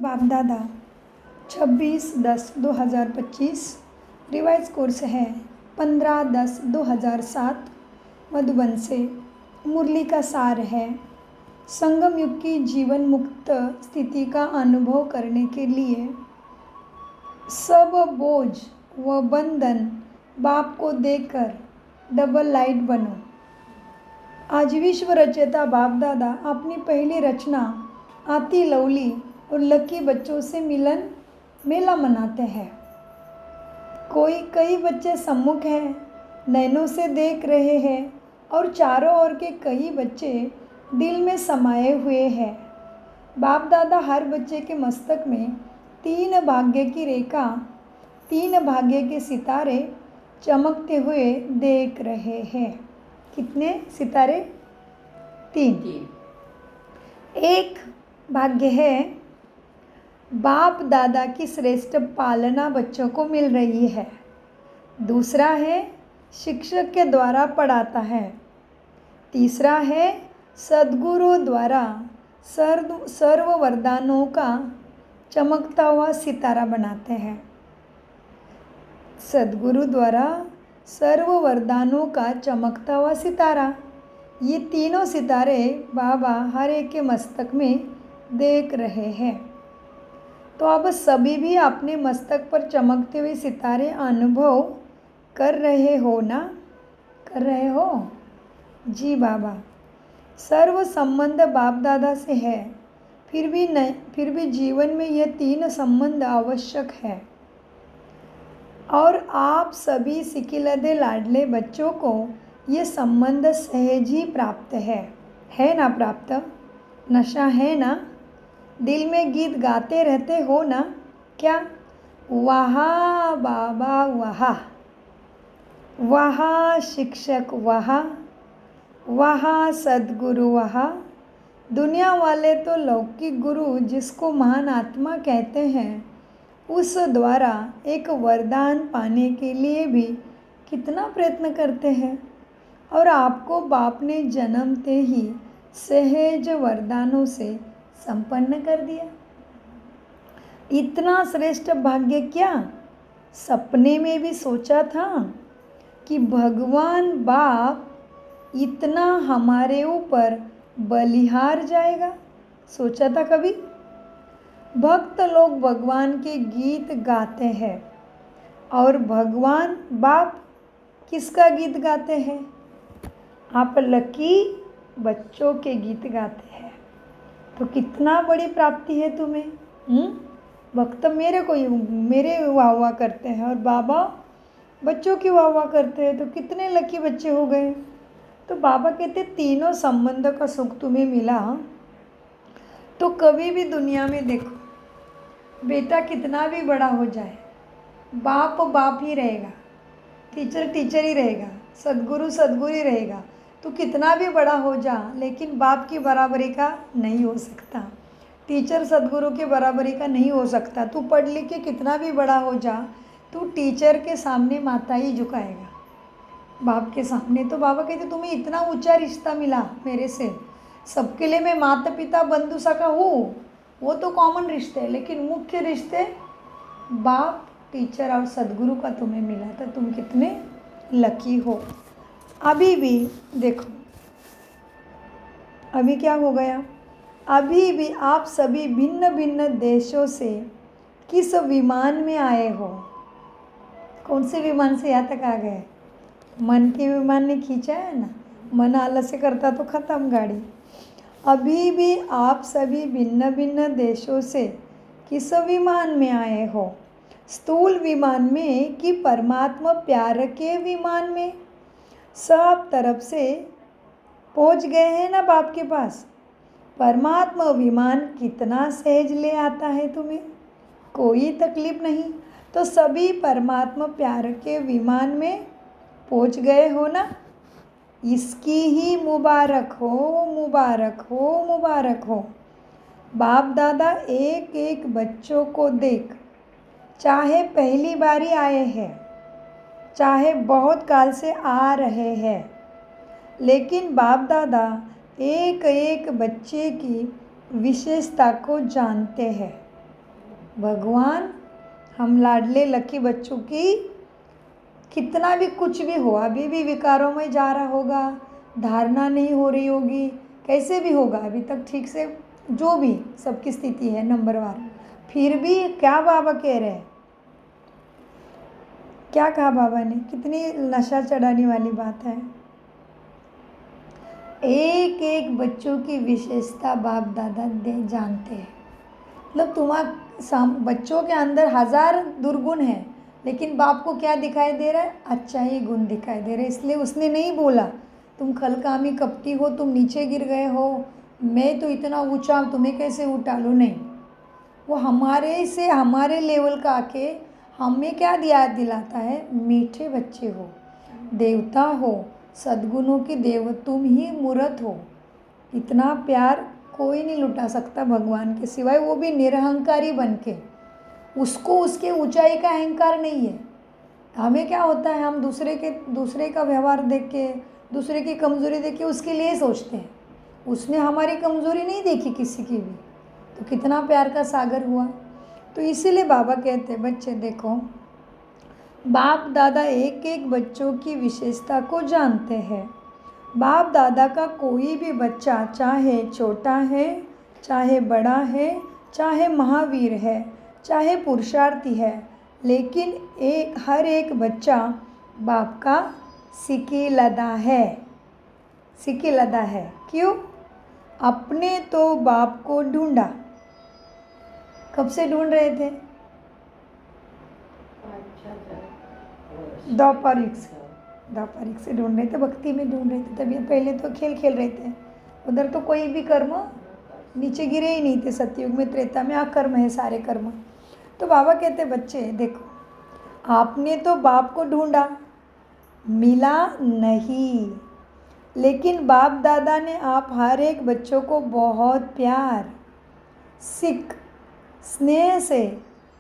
बाप दादा 26/10/2025 revise course है 15/10/2007 मधुबन से। मुरली का सार है संगम युग की जीवन मुक्त स्थिति का अनुभव करने के लिए सब बोझ व बंधन बाप को देकर डबल लाइट बनो। आज विश्व रचयिता बाप दादा अपनी पहली रचना आती लवली और लकी बच्चों से मिलन मेला मनाते हैं। कई बच्चे सम्मुख हैं, नैनों से देख रहे हैं और चारों ओर के कई बच्चे दिल में समाये हुए हैं। बाप दादा हर बच्चे के मस्तक में 3 भाग्य की रेखा, 3 भाग्य के सितारे चमकते हुए देख रहे हैं। कितने सितारे? 3। एक भाग्य है बाप दादा की श्रेष्ठ पालना बच्चों को मिल रही है। दूसरा है शिक्षक के द्वारा पढ़ाता है। तीसरा है सद्गुरु द्वारा सर्व वरदानों का चमकता हुआ सितारा बनाते हैं। सद्गुरु द्वारा सर्व वरदानों का चमकता हुआ सितारा, ये तीनों सितारे बाबा हर एक के मस्तक में देख रहे हैं। तो अब सभी भी अपने मस्तक पर चमकते हुए सितारे अनुभव कर रहे हो ना? कर रहे हो? जी बाबा। सर्व संबंध बाप दादा से है, फिर भी जीवन में यह 3 संबंध आवश्यक है। और आप सभी सिकिलदे लाडले बच्चों को ये संबंध सहज ही प्राप्त है ना? प्राप्त नशा है ना? दिल में गीत गाते रहते हो ना? क्या? वहाँ बाबा वहाँ, वहाँ शिक्षक वहाँ, वहाँ सद्गुरु वहाँ। दुनिया वाले तो लौकिक गुरु जिसको महान आत्मा कहते हैं, उस द्वारा एक वरदान पाने के लिए भी कितना प्रयत्न करते हैं। और आपको बाप ने जन्मते ही सहज वरदानों से संपन्न कर दिया। इतना श्रेष्ठ भाग्य क्या सपने में भी सोचा था कि भगवान बाप इतना हमारे ऊपर बलिहार जाएगा? सोचा था कभी? भक्त लोग भगवान के गीत गाते हैं और भगवान बाप किसका गीत गाते हैं? आप लकी बच्चों के गीत गाते हैं। तो कितना बड़ी प्राप्ति है तुम्हें। भक्त मेरे वाह वाह करते हैं और बाबा बच्चों की वाह वाह करते हैं, तो कितने लकी बच्चे हो गए। तो बाबा कहते तीनों संबंध का सुख तुम्हें मिला, तो कभी भी दुनिया में देखो, बेटा कितना भी बड़ा हो जाए, बाप बाप ही रहेगा, टीचर टीचर ही रहेगा, सद्गुरु सद्गुरु ही रहेगा। तो कितना भी बड़ा हो जा, लेकिन बाप की बराबरी का नहीं हो सकता, टीचर सद्गुरु के बराबरी का नहीं हो सकता। तू पढ़ लिख के कितना भी बड़ा हो जा, तू टीचर के सामने माथा ही झुकाएगा, बाप के सामने। तो बाबा कहते तुम्हें इतना ऊंचा रिश्ता मिला मेरे से। सबके लिए मैं माता पिता बंधु सखा हूँ, वो तो कॉमन रिश्ते हैं, लेकिन मुख्य रिश्ते बाप टीचर और सद्गुरु का तुम्हें मिला, तो तुम कितने लकी हो। अभी भी देखो, अभी क्या हो गया, अभी भी आप सभी भिन्न भिन्न देशों से किस विमान में आए हो? कौन से विमान से यहाँ तक आ गए? मन के विमान ने खींचा है ना, मन आलस्य करता तो ख़त्म गाड़ी। अभी भी आप सभी भिन्न भिन्न देशों से किस विमान में आए हो? स्थूल विमान में कि परमात्मा प्यार के विमान में? सब तरफ से पहुंच गए हैं ना बाप के पास। परमात्मा विमान कितना सहज ले आता है तुम्हें, कोई तकलीफ नहीं। तो सभी परमात्मा प्यार के विमान में पहुंच गए हो ना? इसकी ही मुबारक हो, मुबारक हो, मुबारक हो। बाप दादा एक एक बच्चों को देख, चाहे पहली बारी आए हैं, चाहे बहुत काल से आ रहे हैं, लेकिन बाप दादा एक एक बच्चे की विशेषता को जानते हैं। भगवान हम लाडले लकी बच्चों की कितना भी कुछ भी हो, अभी भी विकारों में जा रहा होगा, धारणा नहीं हो रही होगी, कैसे भी होगा, अभी तक ठीक से जो भी सबकी स्थिति है नंबरवार, फिर भी क्या बाबा कह रहे हैं, क्या कहा बाबा ने, कितनी नशा चढ़ाने वाली बात है। एक एक बच्चों की विशेषता बाप दादा जानते हैं। मतलब बच्चों के अंदर 1000 दुर्गुण हैं, लेकिन बाप को क्या दिखाई दे रहा है, अच्छा ही गुण दिखाई दे रहा है। इसलिए उसने नहीं बोला तुम खलकामी कपटी हो, तुम नीचे गिर गए हो, मैं तो इतना ऊंचा, तुम्हें कैसे उठा लूँ, नहीं। वो हमारे से हमारे लेवल का आके हमें क्या दिलाता है, मीठे बच्चे हो, देवता हो, सद्गुणों की देव, तुम ही मूर्त हो। इतना प्यार कोई नहीं लुटा सकता भगवान के सिवाय, वो भी निरहंकारी बन के। उसको उसके ऊंचाई का अहंकार नहीं है। हमें क्या होता है, हम दूसरे का व्यवहार देख के, दूसरे की कमज़ोरी देख के उसके लिए सोचते हैं। उसने हमारी कमज़ोरी नहीं देखी किसी की भी, तो कितना प्यार का सागर हुआ। तो इसीलिए बाबा कहते हैं, बच्चे देखो, बाप दादा एक एक बच्चों की विशेषता को जानते हैं। बाप दादा का कोई भी बच्चा, चाहे छोटा है, चाहे बड़ा है, चाहे महावीर है, चाहे पुरुषार्थी है, लेकिन हर एक बच्चा बाप का सिकीलदा है। सिकीलदा है क्यों? अपने तो बाप को ढूंढा। कब से ढूंढ रहे थे? द्वापरिक से ढूंढ रहे थे, भक्ति में ढूंढ रहे थे। तभी पहले तो खेल खेल रहे थे, उधर तो कोई भी कर्म नीचे गिरे ही नहीं थे। सतयुग में, त्रेता में अकर्म है सारे कर्म। तो बाबा कहते, बच्चे देखो, आपने तो बाप को ढूंढा, मिला नहीं, लेकिन बाप दादा ने आप हर एक बच्चों को बहुत प्यार, सिख, स्नेह से,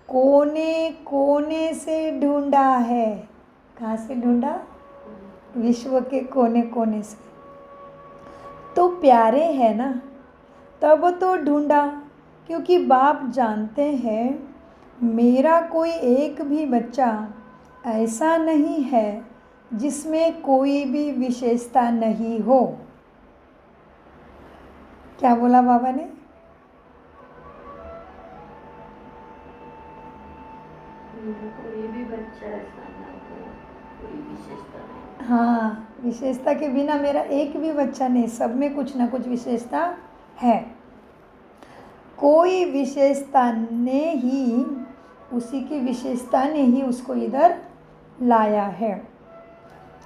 कोने कोने से ढूंढा है। कहाँ से ढूंढा? विश्व के कोने कोने से। तो प्यारे है ना, तब तो ढूंढा, क्योंकि बाप जानते हैं मेरा कोई एक भी बच्चा ऐसा नहीं है जिसमें कोई भी विशेषता नहीं हो। क्या बोला बाबा ने? कोई भी बच्चा ऐसा ना हो, कोई विशेषता नहीं। हाँ, विशेषता के बिना मेरा एक भी बच्चा नहीं, सब में कुछ ना कुछ विशेषता है। कोई विशेषता ने ही, उसी की विशेषता ने ही उसको इधर लाया है।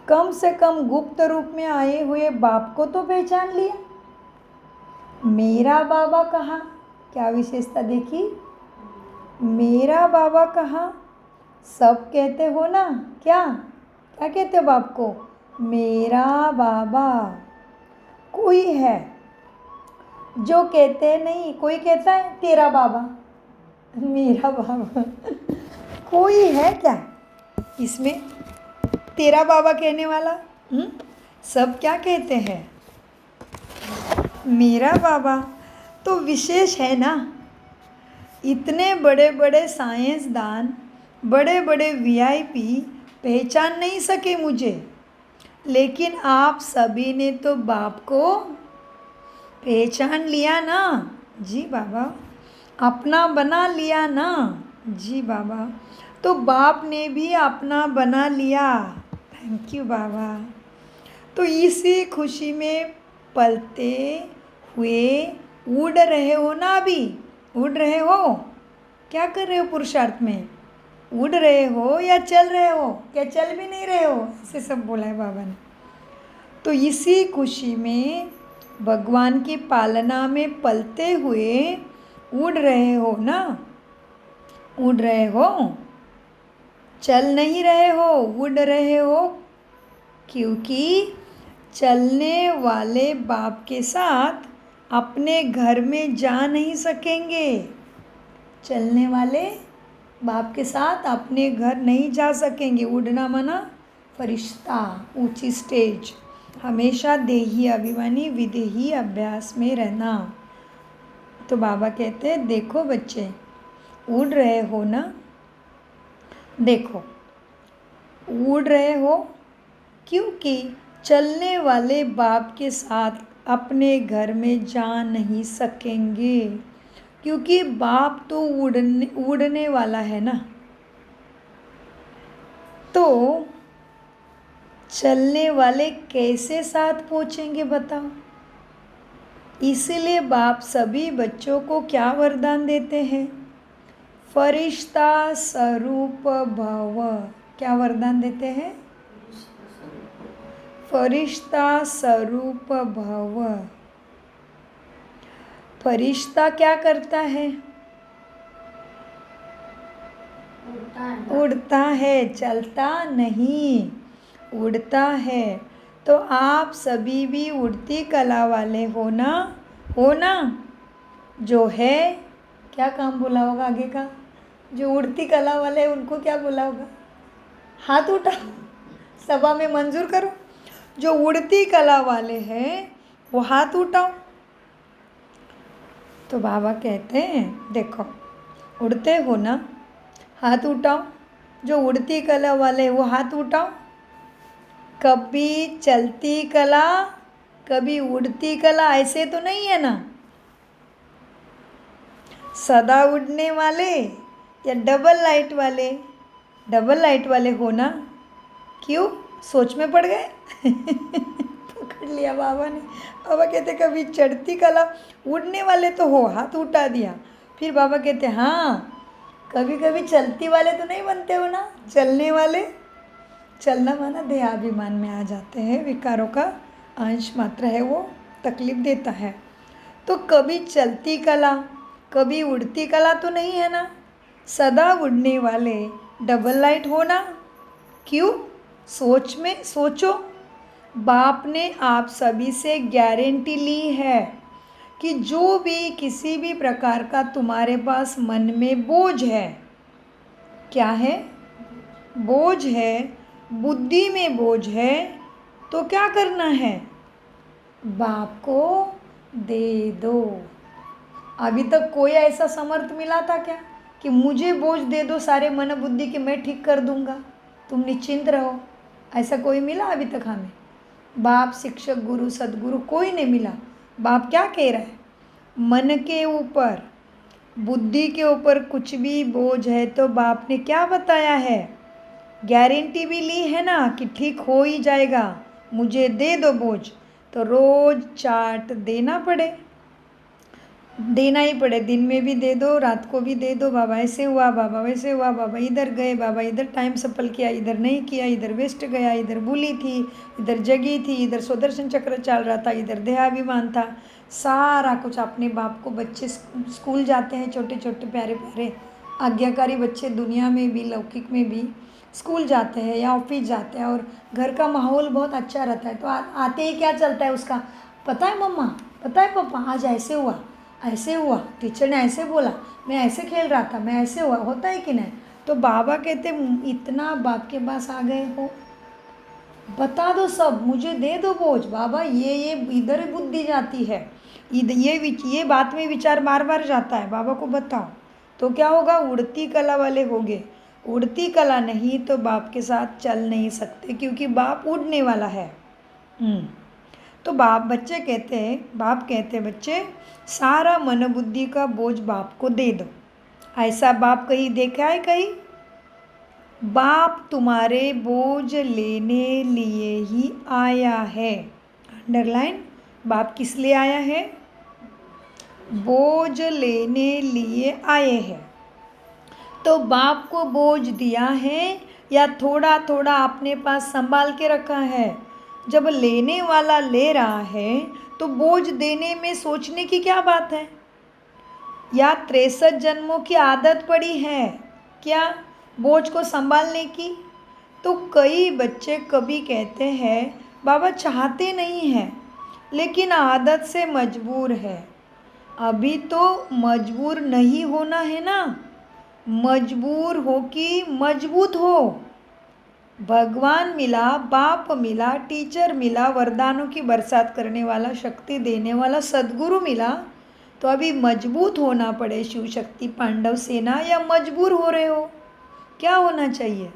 कम से कम गुप्त रूप में आए हुए बाप को तो पहचान लिया। मेरा बाबा कहाँ, क्या विशेषता देखी? मेरा बाबा कहाँ? सब कहते हो ना, क्या क्या कहते हो बाप को? मेरा बाबा। कोई है जो कहते नहीं, कोई कहता है तेरा बाबा, मेरा बाबा। कोई है क्या इसमें तेरा बाबा कहने वाला? सब क्या कहते हैं? मेरा बाबा। तो विशेष है ना। इतने बड़े बड़े साइंसदान, बड़े बड़े वीआईपी पहचान नहीं सके मुझे, लेकिन आप सभी ने तो बाप को पहचान लिया ना। जी बाबा। अपना बना लिया ना। जी बाबा। तो बाप ने भी अपना बना लिया। थैंक यू बाबा। तो इसी खुशी में पलते हुए उड़ रहे हो ना। अभी उड़ रहे हो, क्या कर रहे हो? पुरुषार्थ में उड़ रहे हो या चल रहे हो? क्या चल भी नहीं रहे हो? ऐसे सब बोला है बाबा ने। तो इसी खुशी में भगवान की पालना में पलते हुए उड़ रहे हो ना। उड़ रहे हो, चल नहीं रहे हो, उड़ रहे हो, क्योंकि चलने वाले बाप के साथ अपने घर में जा नहीं सकेंगे। चलने वाले बाप के साथ अपने घर नहीं जा सकेंगे। उड़ना माना फरिश्ता, ऊंची स्टेज, हमेशा देही अभिमानी विदेही अभ्यास में रहना। तो बाबा कहते हैं, देखो बच्चे, उड़ रहे हो ना? देखो, उड़ रहे हो क्योंकि चलने वाले बाप के साथ अपने घर में जा नहीं सकेंगे, क्योंकि बाप तो उड़ने वाला है ना। तो चलने वाले कैसे साथ पहुँचेंगे बताओ? इसलिए बाप सभी बच्चों को क्या वरदान देते हैं? फरिश्ता स्वरूप भव। क्या वरदान देते हैं? फरिश्ता स्वरूप भव। फरिश्ता क्या करता है? उड़ता है, चलता नहीं, उड़ता है। तो आप सभी भी उड़ती कला वाले हो ना? हो ना? जो है, क्या काम बोला होगा आगे का? जो उड़ती कला वाले हैं उनको क्या बोला होगा? हाथ उठाओ, सभा में मंजूर करो। जो उड़ती कला वाले हैं वो हाथ उठाओ। तो बाबा कहते हैं, देखो, उड़ते हो ना, हाथ उठाओ। जो उड़ती कला वाले वो हाथ उठाओ। कभी चलती कला, कभी उड़ती कला, ऐसे तो नहीं है ना? सदा उड़ने वाले या डबल लाइट वाले? डबल लाइट वाले हो ना? क्यों? सोच में पड़ गए? पकड़ लिया बाबा ने। बाबा कहते कभी चढ़ती कला, उड़ने वाले तो हो, हाथ उठा दिया। फिर बाबा कहते हाँ, कभी कभी चलती वाले तो नहीं बनते हो ना? चलने वाले। चलना माना देहाभिमान में आ जाते हैं, विकारों का अंश मात्र है, वो तकलीफ देता है। तो कभी चलती कला, कभी उड़ती कला तो नहीं है ना? सदा उड़ने वाले डबल लाइट हो ना? क्यों? सोच में सोचो। बाप ने आप सभी से गारंटी ली है कि जो भी किसी भी प्रकार का तुम्हारे पास मन में बोझ है, क्या है? बोझ है, बुद्धि में बोझ है, तो क्या करना है? बाप को दे दो। अभी तक कोई ऐसा समर्थ मिला था क्या कि मुझे बोझ दे दो सारे मन बुद्धि के, मैं ठीक कर दूंगा, तुम निश्चिंत रहो? ऐसा कोई मिला अभी तक हमें? बाप, शिक्षक, गुरु, सदगुरु कोई नहीं मिला। बाप क्या कह रहा है? मन के ऊपर, बुद्धि के ऊपर कुछ भी बोझ है तो बाप ने क्या बताया है? गारंटी भी ली है ना कि ठीक हो ही जाएगा, मुझे दे दो बोझ। तो रोज चार्ट देना ही पड़े, दिन में भी दे दो, रात को भी दे दो। बाबा ऐसे हुआ, बाबा वैसे हुआ, बाबा इधर गए, बाबा इधर टाइम सफल किया, इधर नहीं किया, इधर वेस्ट गया, इधर भूली थी, इधर जगी थी, इधर सुदर्शन चक्र चल रहा था, इधर देहाभिमान था। सारा कुछ अपने बाप को। बच्चे स्कूल जाते हैं, छोटे छोटे प्यारे प्यारे आज्ञाकारी बच्चे, दुनिया में भी लौकिक में भी स्कूल जाते हैं या ऑफिस जाते हैं, और घर का माहौल बहुत अच्छा रहता है। तो आते ही क्या चलता है उसका? पता है मम्मा, पता है पापा, आज ऐसे हुआ, ऐसे हुआ, टीचर ने ऐसे बोला, मैं ऐसे खेल रहा था, मैं ऐसे हुआ, होता है कि नहीं? तो बाबा कहते इतना बाप के पास आ गए हो, बता दो सब, मुझे दे दो बोझ। बाबा ये इधर बुद्धि जाती है, ये बात में विचार बार बार जाता है, बाबा को बताओ। तो क्या होगा? उड़ती कला वाले होगे। उड़ती कला नहीं तो बाप के साथ चल नहीं सकते, क्योंकि बाप उड़ने वाला है। तो बाप कहते बच्चे, सारा मन बुद्धि का बोझ बाप को दे दो। ऐसा बाप कहीं देखा है? कहीं? बाप तुम्हारे बोझ लेने लिए ही आया है। अंडरलाइन, बाप किस लिए आया है? बोझ लेने लिए आए हैं। तो बाप को बोझ दिया है या थोड़ा थोड़ा अपने पास संभाल के रखा है? जब लेने वाला ले रहा है तो बोझ देने में सोचने की क्या बात है? या 63 जन्मों की आदत पड़ी है क्या बोझ को संभालने की? तो कई बच्चे कभी कहते हैं बाबा चाहते नहीं हैं, लेकिन आदत से मजबूर है। अभी तो मजबूर नहीं होना है ना, मजबूर हो कि मजबूत हो। भगवान मिला, बाप मिला, टीचर मिला, वरदानों की बरसात करने वाला, शक्ति देने वाला सदगुरु मिला, तो अभी मजबूत होना पड़े शिव शक्ति पांडव सेना, या मजबूर हो रहे हो? क्या होना चाहिए?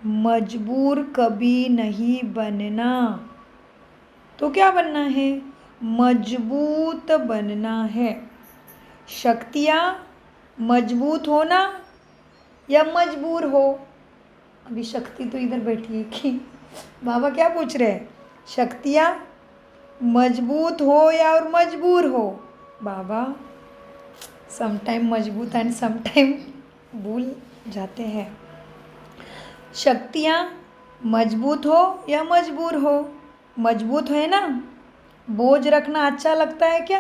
मजबूर कभी नहीं बनना। तो क्या बनना है? मजबूत बनना है। शक्तियाँ मजबूत होना या मजबूर हो? अभी शक्ति तो इधर बैठी है कि बाबा क्या पूछ रहे हैं? शक्तियाँ मजबूत हो या और मजबूर हो? बाबा समटाइम मजबूत एंड समटाइम भूल जाते हैं। शक्तियाँ मजबूत हो या मजबूर हो? मजबूत है ना? बोझ रखना अच्छा लगता है क्या?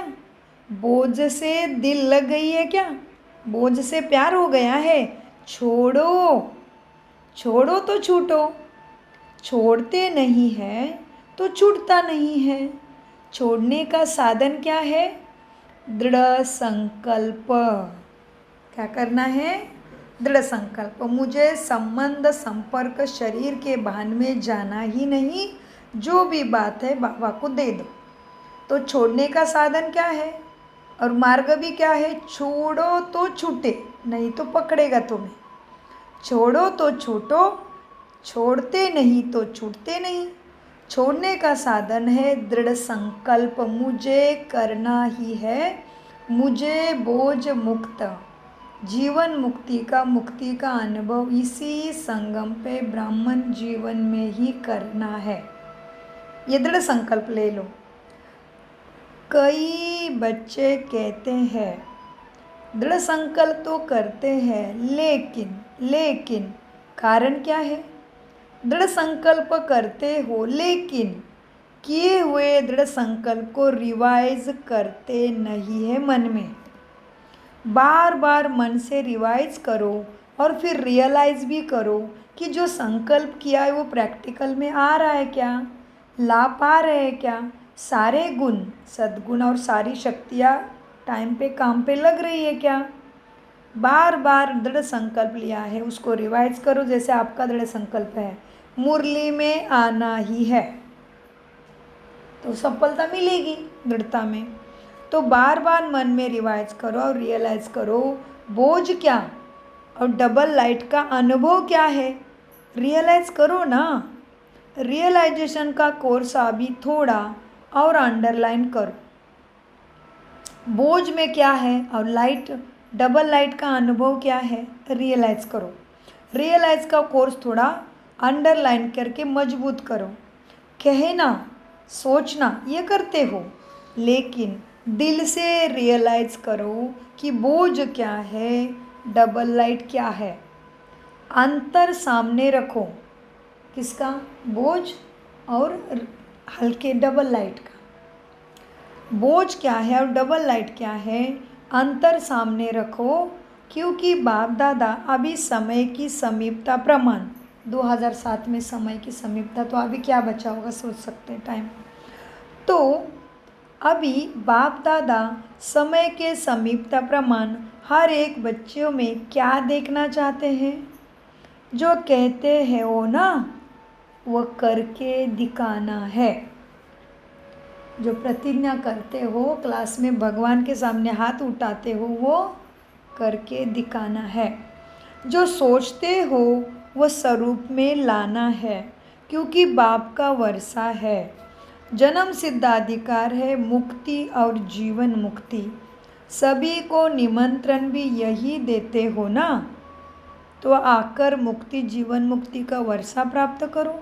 बोझ से दिल लग गई है क्या? बोझ से प्यार हो गया है? छोड़ो, छोड़ो तो छूटो। छोड़ते नहीं है तो छूटता नहीं है। छोड़ने का साधन क्या है? दृढ़ संकल्प। क्या करना है? दृढ़ संकल्प। मुझे संबंध संपर्क शरीर के भान में जाना ही नहीं, जो भी बात है बाबा को दे दो। तो छोड़ने का साधन क्या है और मार्ग भी क्या है? छोड़ो तो छूटे, नहीं तो पकड़ेगा तुम्हें। छोड़ो तो छूटो, छोड़ते नहीं तो छूटते नहीं। छोड़ने का साधन है दृढ़ संकल्प। मुझे करना ही है, मुझे बोझ मुक्त, जीवन मुक्ति का अनुभव इसी संगम पे ब्राह्मण जीवन में ही करना है। ये दृढ़ संकल्प ले लो। कई बच्चे कहते हैं दृढ़ संकल्प तो करते हैं, लेकिन कारण क्या है? दृढ़ संकल्प करते हो लेकिन किए हुए दृढ़ संकल्प को रिवाइज करते नहीं है मन में। बार बार मन से रिवाइज करो और फिर रियलाइज भी करो कि जो संकल्प किया है वो प्रैक्टिकल में आ रहा है क्या, ला पा रहे हैं क्या, सारे गुण सद्गुण और सारी शक्तियाँ टाइम पे काम पे लग रही है क्या। बार बार दृढ़ संकल्प लिया है उसको रिवाइज करो। जैसे आपका दृढ़ संकल्प है मुरली में आना ही है, तो सफलता मिलेगी दृढ़ता में। तो बार बार मन में रिवाइज करो और रियलाइज करो बोझ क्या और डबल लाइट का अनुभव क्या है। रियलाइज करो ना। रियलाइजेशन का कोर्स अभी थोड़ा और अंडरलाइन करो। बोझ में क्या है और लाइट डबल लाइट का अनुभव क्या है, रियलाइज करो। रियलाइज का कोर्स थोड़ा अंडरलाइन करके मजबूत करो। कहना सोचना ये करते हो, लेकिन दिल से रियलाइज करो कि बोझ क्या है, डबल लाइट क्या है। अंतर सामने रखो। किसका? बोझ और हल्के डबल लाइट का। बोझ क्या है और डबल लाइट क्या है, अंतर सामने रखो। क्योंकि बाप दादा अभी समय की समीपता प्रमाण 2007 में समय की समीपता, तो अभी क्या बचा होगा सोच सकते हैं टाइम। तो अभी बाप दादा समय के समीपता प्रमाण हर एक बच्चों में क्या देखना चाहते हैं? जो कहते हैं वो ना, वो करके दिखाना है। जो प्रतिज्ञा करते हो, क्लास में भगवान के सामने हाथ उठाते हो, वो करके दिखाना है। जो सोचते हो वो स्वरूप में लाना है, क्योंकि बाप का वर्षा है। जन्म सिद्धाधिकार है मुक्ति और जीवन मुक्ति। सभी को निमंत्रण भी यही देते हो ना, तो आकर मुक्ति जीवन मुक्ति का वर्षा प्राप्त करो।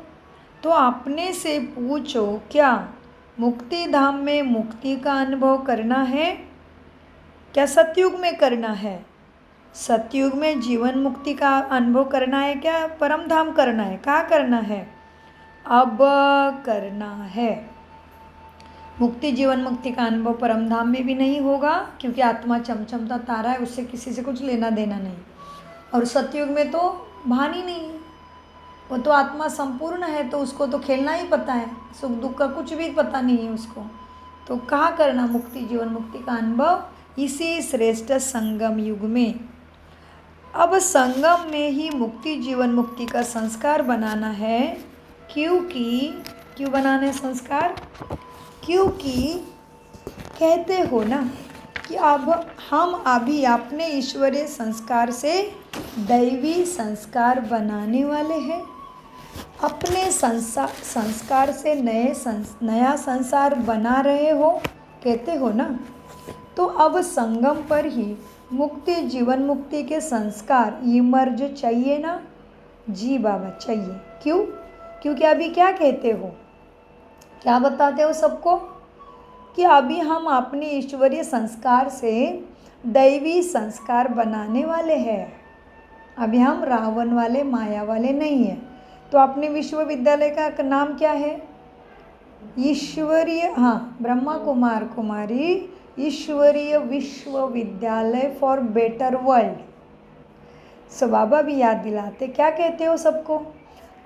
तो अपने से पूछो, क्या मुक्ति धाम में मुक्ति का अनुभव करना है? क्या सतयुग में करना है? सतयुग में जीवन मुक्ति का अनुभव करना है क्या परम धाम करना है? कहाँ करना है? अब करना है। मुक्ति जीवन मुक्ति का अनुभव परम धाम में भी नहीं होगा, क्योंकि आत्मा चमचमता तारा है, उससे किसी से कुछ लेना देना नहीं। और सतयुग में तो भान ही नहीं है, वो तो आत्मा संपूर्ण है, तो उसको तो खेलना ही पता है, सुख दुख का कुछ भी पता नहीं है उसको। तो कहाँ करना मुक्ति जीवन मुक्ति का अनुभव? इसी श्रेष्ठ संगम युग में। अब संगम में ही मुक्ति जीवन मुक्ति का संस्कार बनाना है। क्यों बनाना है संस्कार? क्योंकि कहते हो ना कि अब हम अभी अपने ईश्वरीय संस्कार से दैवी संस्कार बनाने वाले हैं। अपने संस्कार से नया संसार बना रहे हो, कहते हो ना। तो अब संगम पर ही मुक्ति, जीवन मुक्ति के संस्कार इमर्ज चाहिए ना? जी बाबा चाहिए। क्यों? क्योंकि अभी क्या कहते हो, क्या बताते हो सबको कि अभी हम अपने ईश्वरीय संस्कार से दैवी संस्कार बनाने वाले हैं। अभी हम रावण वाले, माया वाले नहीं हैं। तो अपने विश्वविद्यालय का नाम क्या है? ईश्वरीय, हाँ, ब्रह्मा कुमार कुमारी ईश्वरीय विश्वविद्यालय फॉर बेटर वर्ल्ड। सो बाबा भी याद दिलाते, क्या कहते हो सबको?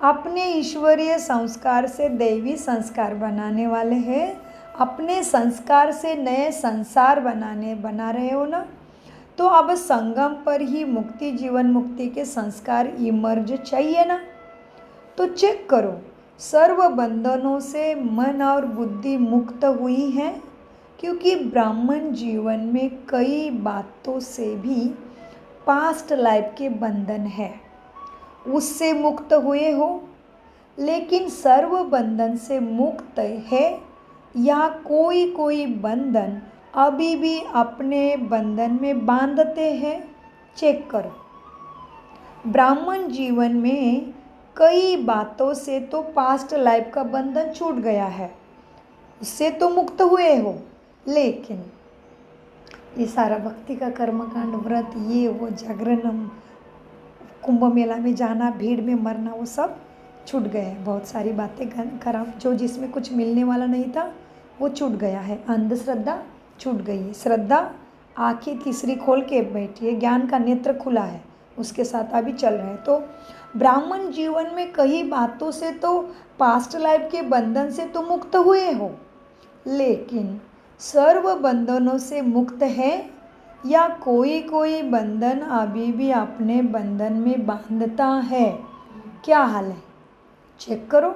अपने ईश्वरीय संस्कार से दैवी संस्कार बनाने वाले हैं। अपने संस्कार से नए संसार बना रहे हो ना। तो अब संगम पर ही मुक्ति, जीवन मुक्ति के संस्कार इमर्ज चाहिए ना। तो चेक करो, सर्व बंधनों से मन और बुद्धि मुक्त हुई है, क्योंकि ब्राह्मण जीवन में कई बातों से भी पास्ट लाइफ के बंधन है, उससे मुक्त हुए हो। लेकिन सर्व बंधन से मुक्त है या कोई बंधन अभी भी अपने बंधन में बांधते हैं? चेक करो। ब्राह्मण जीवन में कई बातों से तो पास्ट लाइफ का बंधन छूट गया है, उससे तो मुक्त हुए हो। लेकिन ये सारा भक्ति का कर्मकांड, व्रत, ये वो, जागरण, कुंभ मेला में जाना, भीड़ में मरना, वो सब छूट गए हैं। बहुत सारी बातें खराब, जो जिसमें कुछ मिलने वाला नहीं था वो छूट गया है। अंधश्रद्धा छूट गई है। श्रद्धा आँखें तीसरी खोल के बैठी है, ज्ञान का नेत्र खुला है, उसके साथ अभी चल रहे हैं। तो ब्राह्मण जीवन में कई बातों से तो पास्ट लाइफ के बंधन से तो मुक्त हुए हो, लेकिन सर्व बंधनों से मुक्त है या कोई बंधन अभी भी अपने बंधन में बांधता है? क्या हाल है? चेक करो।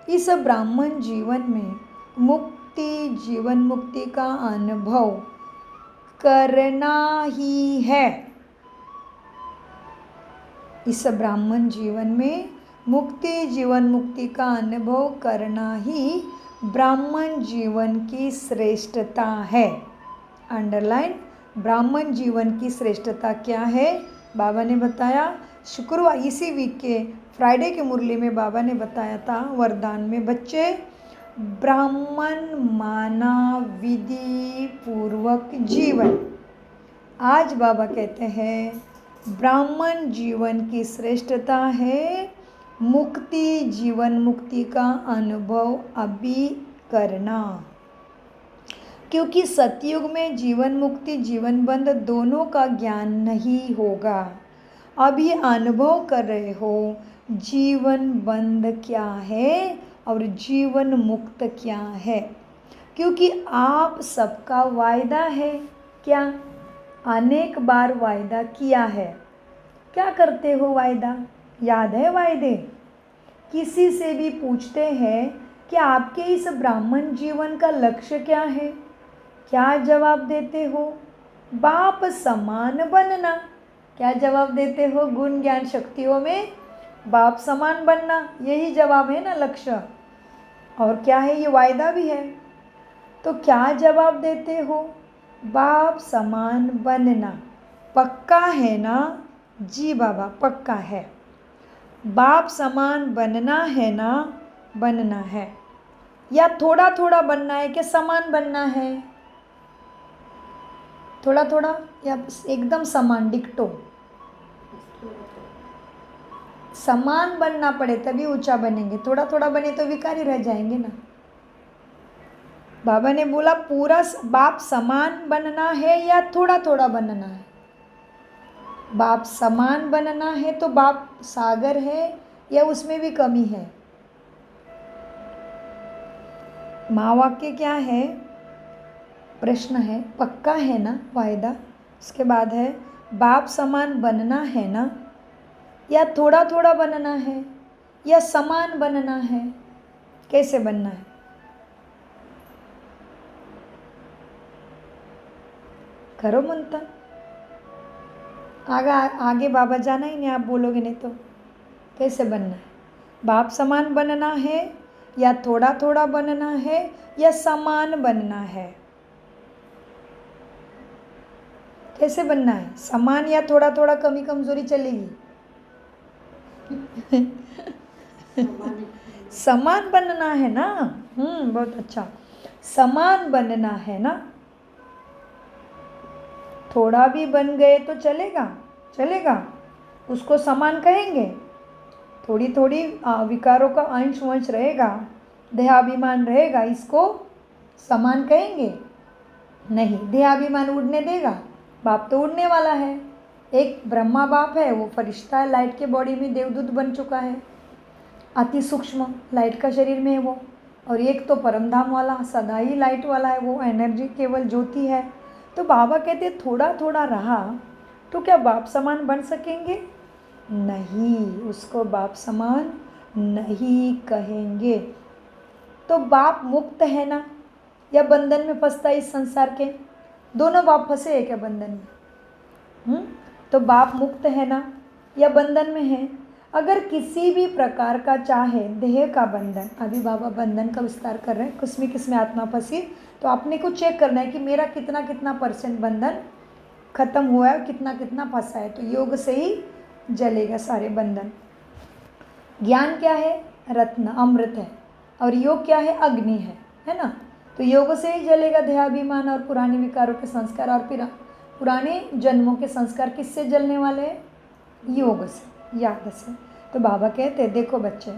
इस ब्राह्मण जीवन में मुक्ति, जीवन मुक्ति का अनुभव करना ही है। इस ब्राह्मण जीवन में मुक्ति, जीवन मुक्ति का अनुभव करना ही ब्राह्मण जीवन की श्रेष्ठता है। अंडरलाइन, ब्राह्मण जीवन की श्रेष्ठता क्या है? बाबा ने बताया शुक्रवार, इसी वीक के फ्राइडे के मुरली में बाबा ने बताया था वरदान में, बच्चे ब्राह्मण माना विधि पूर्वक जीवन। आज बाबा कहते हैं ब्राह्मण जीवन की श्रेष्ठता है मुक्ति, जीवन मुक्ति का अनुभव अभी करना। क्योंकि सतयुग में जीवन मुक्ति, जीवन बंध दोनों का ज्ञान नहीं होगा। अभी अनुभव कर रहे हो जीवन बंध क्या है और जीवन मुक्त क्या है। क्योंकि आप सबका वायदा है, क्या? अनेक बार वायदा किया है। क्या करते हो वायदा? याद है वायदे? किसी से भी पूछते हैं कि आपके इस ब्राह्मण जीवन का लक्ष्य क्या है, क्या जवाब देते हो? बाप समान बनना। क्या जवाब देते हो? गुण ज्ञान शक्तियों में बाप समान बनना, यही जवाब है ना लक्ष्य। और क्या है? ये वायदा भी है। तो क्या जवाब देते हो? बाप समान बनना। पक्का है ना? जी बाबा पक्का है। बाप समान बनना है ना? बनना है। या थोड़ा थोड़ा बनना है कि समान बनना है? थोड़ा थोड़ा या एकदम समान, डिक्टो? समान बनना पड़े तभी ऊंचा बनेंगे, थोड़ा थोड़ा बने तो विकारी रह जाएंगे ना। बाबा ने बोला पूरा बाप समान बनना है या थोड़ा थोड़ा बनना है? बाप समान बनना है तो बाप सागर है या उसमें भी कमी है? महावाक्य क्या है? प्रश्न है। पक्का है ना वायदा? उसके बाद है बाप समान बनना है ना, या थोड़ा थोड़ा बनना है, या समान बनना है? कैसे बनना है? करो मंथन। आगे बाबा जाना ही नहीं, आप बोलोगे नहीं तो कैसे बनना है? बाप समान बनना है या थोड़ा थोड़ा बनना है या समान बनना है? कैसे बनना है? समान या थोड़ा थोड़ा कमी कमजोरी चलेगी? समान बनना है ना। बहुत अच्छा, समान बनना है ना। थोड़ा भी बन गए तो चलेगा? चलेगा, उसको समान कहेंगे? थोड़ी थोड़ी विकारों का अंश वंश रहेगा, देहाभिमान रहेगा, इसको समान कहेंगे? नहीं। देहाभिमान उड़ने देगा? बाप तो उड़ने वाला है। एक ब्रह्मा बाप है, वो फरिश्ता है, लाइट के बॉडी में देवदूत बन चुका है, अति सूक्ष्म लाइट का शरीर में है वो। और एक तो परमधाम वाला सदा ही लाइट वाला है, वो एनर्जी केवल ज्योति है। तो बाबा कहते थोड़ा थोड़ा रहा तो क्या बाप समान बन सकेंगे? नहीं, उसको बाप समान नहीं कहेंगे। तो बाप मुक्त है ना या बंधन में फंसता है? इस संसार के दोनों बाप फंसे है क्या बंधन में? तो बाप मुक्त है ना या बंधन में है? अगर किसी भी प्रकार का चाहे देह का बंधन, अभी बाबा बंधन का विस्तार कर रहे हैं, किसमें आत्मा फंसी, तो आपने को चेक करना है कि मेरा कितना कितना % बंधन खत्म हुआ है, कितना कितना फंसा है। तो योग से ही जलेगा सारे बंधन। ज्ञान क्या है? रत्न अमृत है। और योग क्या है? अग्नि है ना। तो योग से ही जलेगा देहाभिमान और पुराने विकारों के संस्कार। और फिर पुराने जन्मों के संस्कार किससे जलने वाले हैं? योग से, याद से। तो बाबा कहते हैं देखो बच्चे,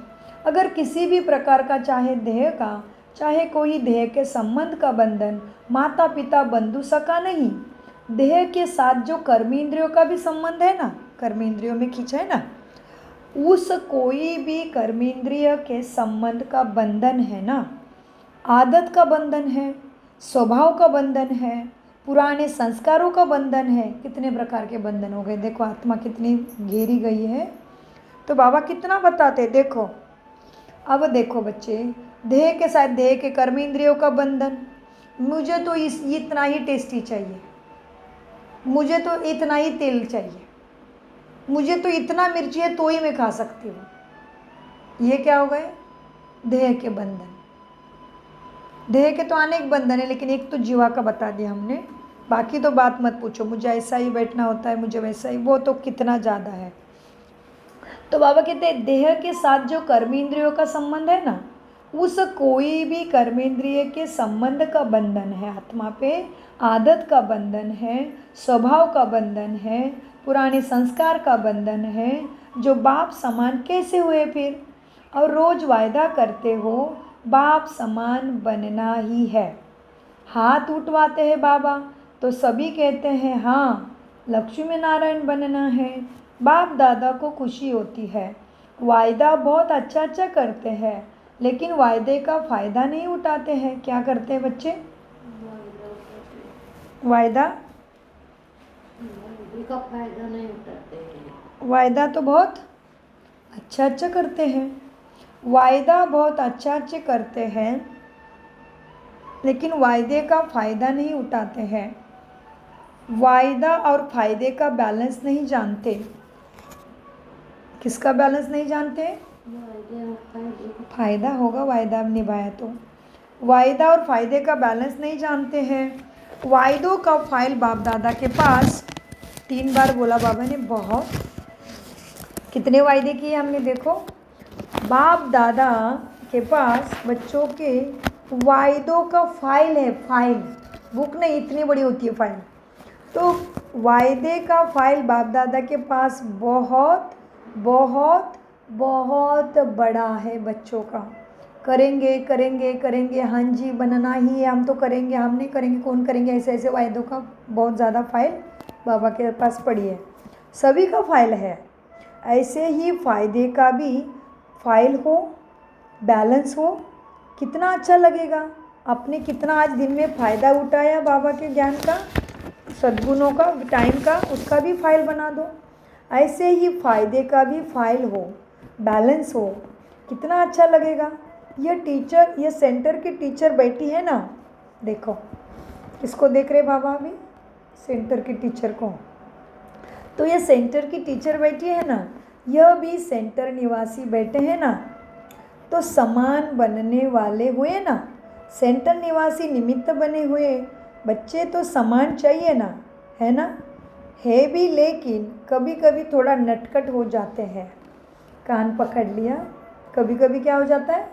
अगर किसी भी प्रकार का चाहे देह का, चाहे कोई देह के संबंध का बंधन, माता पिता बंधु सका नहीं, देह के साथ जो कर्मेंद्रियों का भी संबंध है ना, कर्मेंद्रियों में खींचा है ना, उस कोई भी कर्मेंद्रिय के संबंध का बंधन है ना, आदत का बंधन है, स्वभाव का बंधन है, पुराने संस्कारों का बंधन है। कितने प्रकार के बंधन हो गए, देखो आत्मा कितनी घेरी गई है। तो बाबा कितना बताते, देखो अब देखो बच्चे, देह के साथ देह के कर्मेंद्रियों का बंधन, मुझे तो इतना ही टेस्टी चाहिए, मुझे तो इतना ही तेल चाहिए, मुझे तो इतना मिर्ची है तो ही मैं खा सकती हूँ। ये क्या हो गए? देह के बंधन। देह के तो अनेक बंधन है, लेकिन एक तो जीवा का बता दिया हमने, बाकी तो बात मत पूछो, मुझे ऐसा ही बैठना होता है, मुझे वैसा ही, वो तो कितना ज़्यादा है। तो बाबा कहते हैं देह के साथ जो कर्मेंद्रियों का संबंध है ना, उस कोई भी कर्मेंद्रिय के संबंध का बंधन है आत्मा पे, आदत का बंधन है, स्वभाव का बंधन है, पुराने संस्कार का बंधन है, जो बाप समान कैसे हुए फिर? और रोज वायदा करते हो बाप समान बनना ही है। हाथ उठवाते हैं बाबा तो सभी कहते हैं हाँ लक्ष्मी नारायण बनना है, बाप दादा को खुशी होती है। वायदा बहुत अच्छा अच्छा करते हैं, लेकिन वायदे का फ़ायदा नहीं उठाते हैं। क्या करते हैं बच्चे? वायदा का फायदा नहीं उठाते हैं। वायदा तो बहुत अच्छा अच्छा करते हैं, वायदा बहुत अच्छा अच्छे करते हैं, लेकिन वायदे का फ़ायदा नहीं उठाते हैं। वायदा और फ़ायदे का बैलेंस नहीं जानते। किसका बैलेंस नहीं जानते? फ़ायदा होगा वायदा निभाया तो। वायदा और फ़ायदे का बैलेंस नहीं जानते हैं। वायदों का फाइल बाप दादा के पास 3 बार बोला बाबा ने, बहुत कितने वायदे किए हमने, देखो बाप दादा के पास बच्चों के वायदों का फाइल है, फाइल, बुक नहीं, इतनी बड़ी होती है फाइल। तो वायदे का फाइल बाप दादा के पास बहुत बहुत बहुत बड़ा है बच्चों का। करेंगे करेंगे करेंगे, हाँ जी बनना ही है, हम तो करेंगे, हम नहीं करेंगे कौन करेंगे, ऐसे ऐसे वायदों का बहुत ज़्यादा फाइल बाबा के पास पड़ी है। सभी का फाइल है। ऐसे ही फ़ायदे का भी फाइल हो, बैलेंस हो, कितना अच्छा लगेगा। आपने कितना आज दिन में फ़ायदा उठाया बाबा के ज्ञान का, सद्गुणों का, टाइम का, उसका भी फाइल बना दो। ऐसे ही फ़ायदे का भी फाइल हो, बैलेंस हो, कितना अच्छा लगेगा। ये टीचर, ये सेंटर की टीचर बैठी है ना, देखो किसको देख रहे बाबा? अभी सेंटर की टीचर को। तो ये सेंटर की टीचर बैठी है ना, यह भी सेंटर निवासी बैठे हैं ना, तो समान बनने वाले हुए ना। सेंटर निवासी निमित्त बने हुए बच्चे तो समान चाहिए ना, है ना। है भी, लेकिन कभी कभी थोड़ा नटखट हो जाते हैं। कान पकड़ लिया, कभी कभी क्या हो जाता है,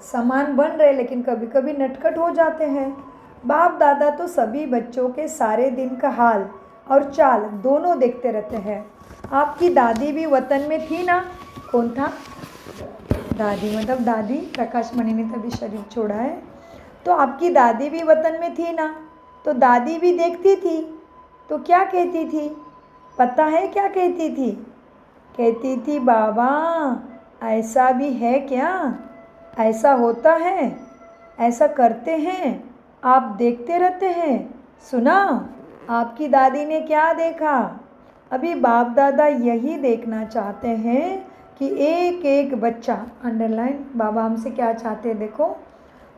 समान बन रहे लेकिन कभी कभी नटखट हो जाते हैं। बाप दादा तो सभी बच्चों के सारे दिन का हाल और चाल दोनों देखते रहते हैं। आपकी दादी भी वतन में थी ना। कौन था? दादी, मतलब दादी प्रकाश मणि ने तभी शरीर छोड़ा है। तो आपकी दादी भी वतन में थी ना, तो दादी भी देखती थी। तो क्या कहती थी, पता है क्या कहती थी? कहती थी, बाबा ऐसा भी है क्या, ऐसा होता है, ऐसा करते हैं, आप देखते रहते हैं। सुना आपकी दादी ने क्या देखा? अभी बाप दादा यही देखना चाहते हैं कि एक एक बच्चा, अंडरलाइन, बाबा हमसे क्या चाहते हैं देखो।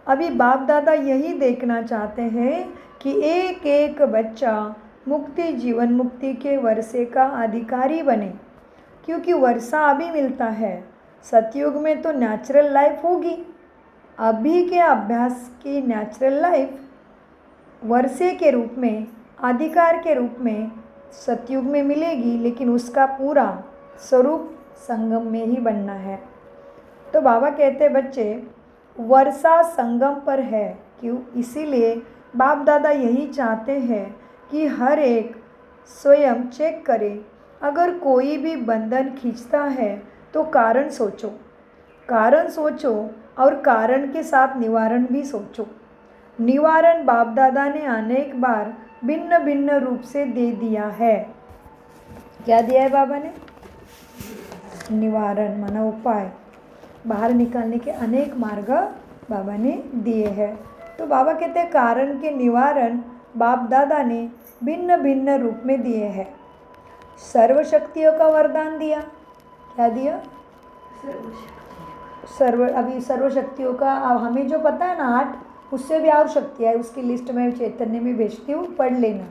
अभी बाप दादा यही देखना चाहते हैं कि एक एक बच्चा मुक्ति, जीवन मुक्ति के वर्षे का अधिकारी बने, क्योंकि वर्षा अभी मिलता है। सतयुग में तो नेचुरल लाइफ होगी, अभी के अभ्यास की नेचुरल लाइफ वर्षे के रूप में, अधिकार के रूप में सतयुग में मिलेगी, लेकिन उसका पूरा स्वरूप संगम में ही बनना है। तो बाबा कहते बच्चे वर्षा संगम पर है, क्यों? इसीलिए बाप दादा यही चाहते हैं कि हर एक स्वयं चेक करे। अगर कोई भी बंधन खींचता है तो कारण सोचो, कारण सोचो और कारण के साथ निवारण भी सोचो। निवारण बाप दादा ने अनेक बार भिन्न भिन्न रूप से दे दिया है। क्या दिया है बाबा ने? निवारण माना उपाय, बाहर निकालने के अनेक मार्ग बाबा ने दिए हैं। तो बाबा कहते हैं कारण के निवारण बाप दादा ने भिन्न भिन्न रूप में दिए हैं। सर्वशक्तियों का वरदान दिया। क्या दिया? अभी सर्वशक्तियों का हमें जो पता है ना 8, उससे भी और शक्ति है, उसकी लिस्ट में चैतन्य में भेजती हूँ, पढ़ लेना।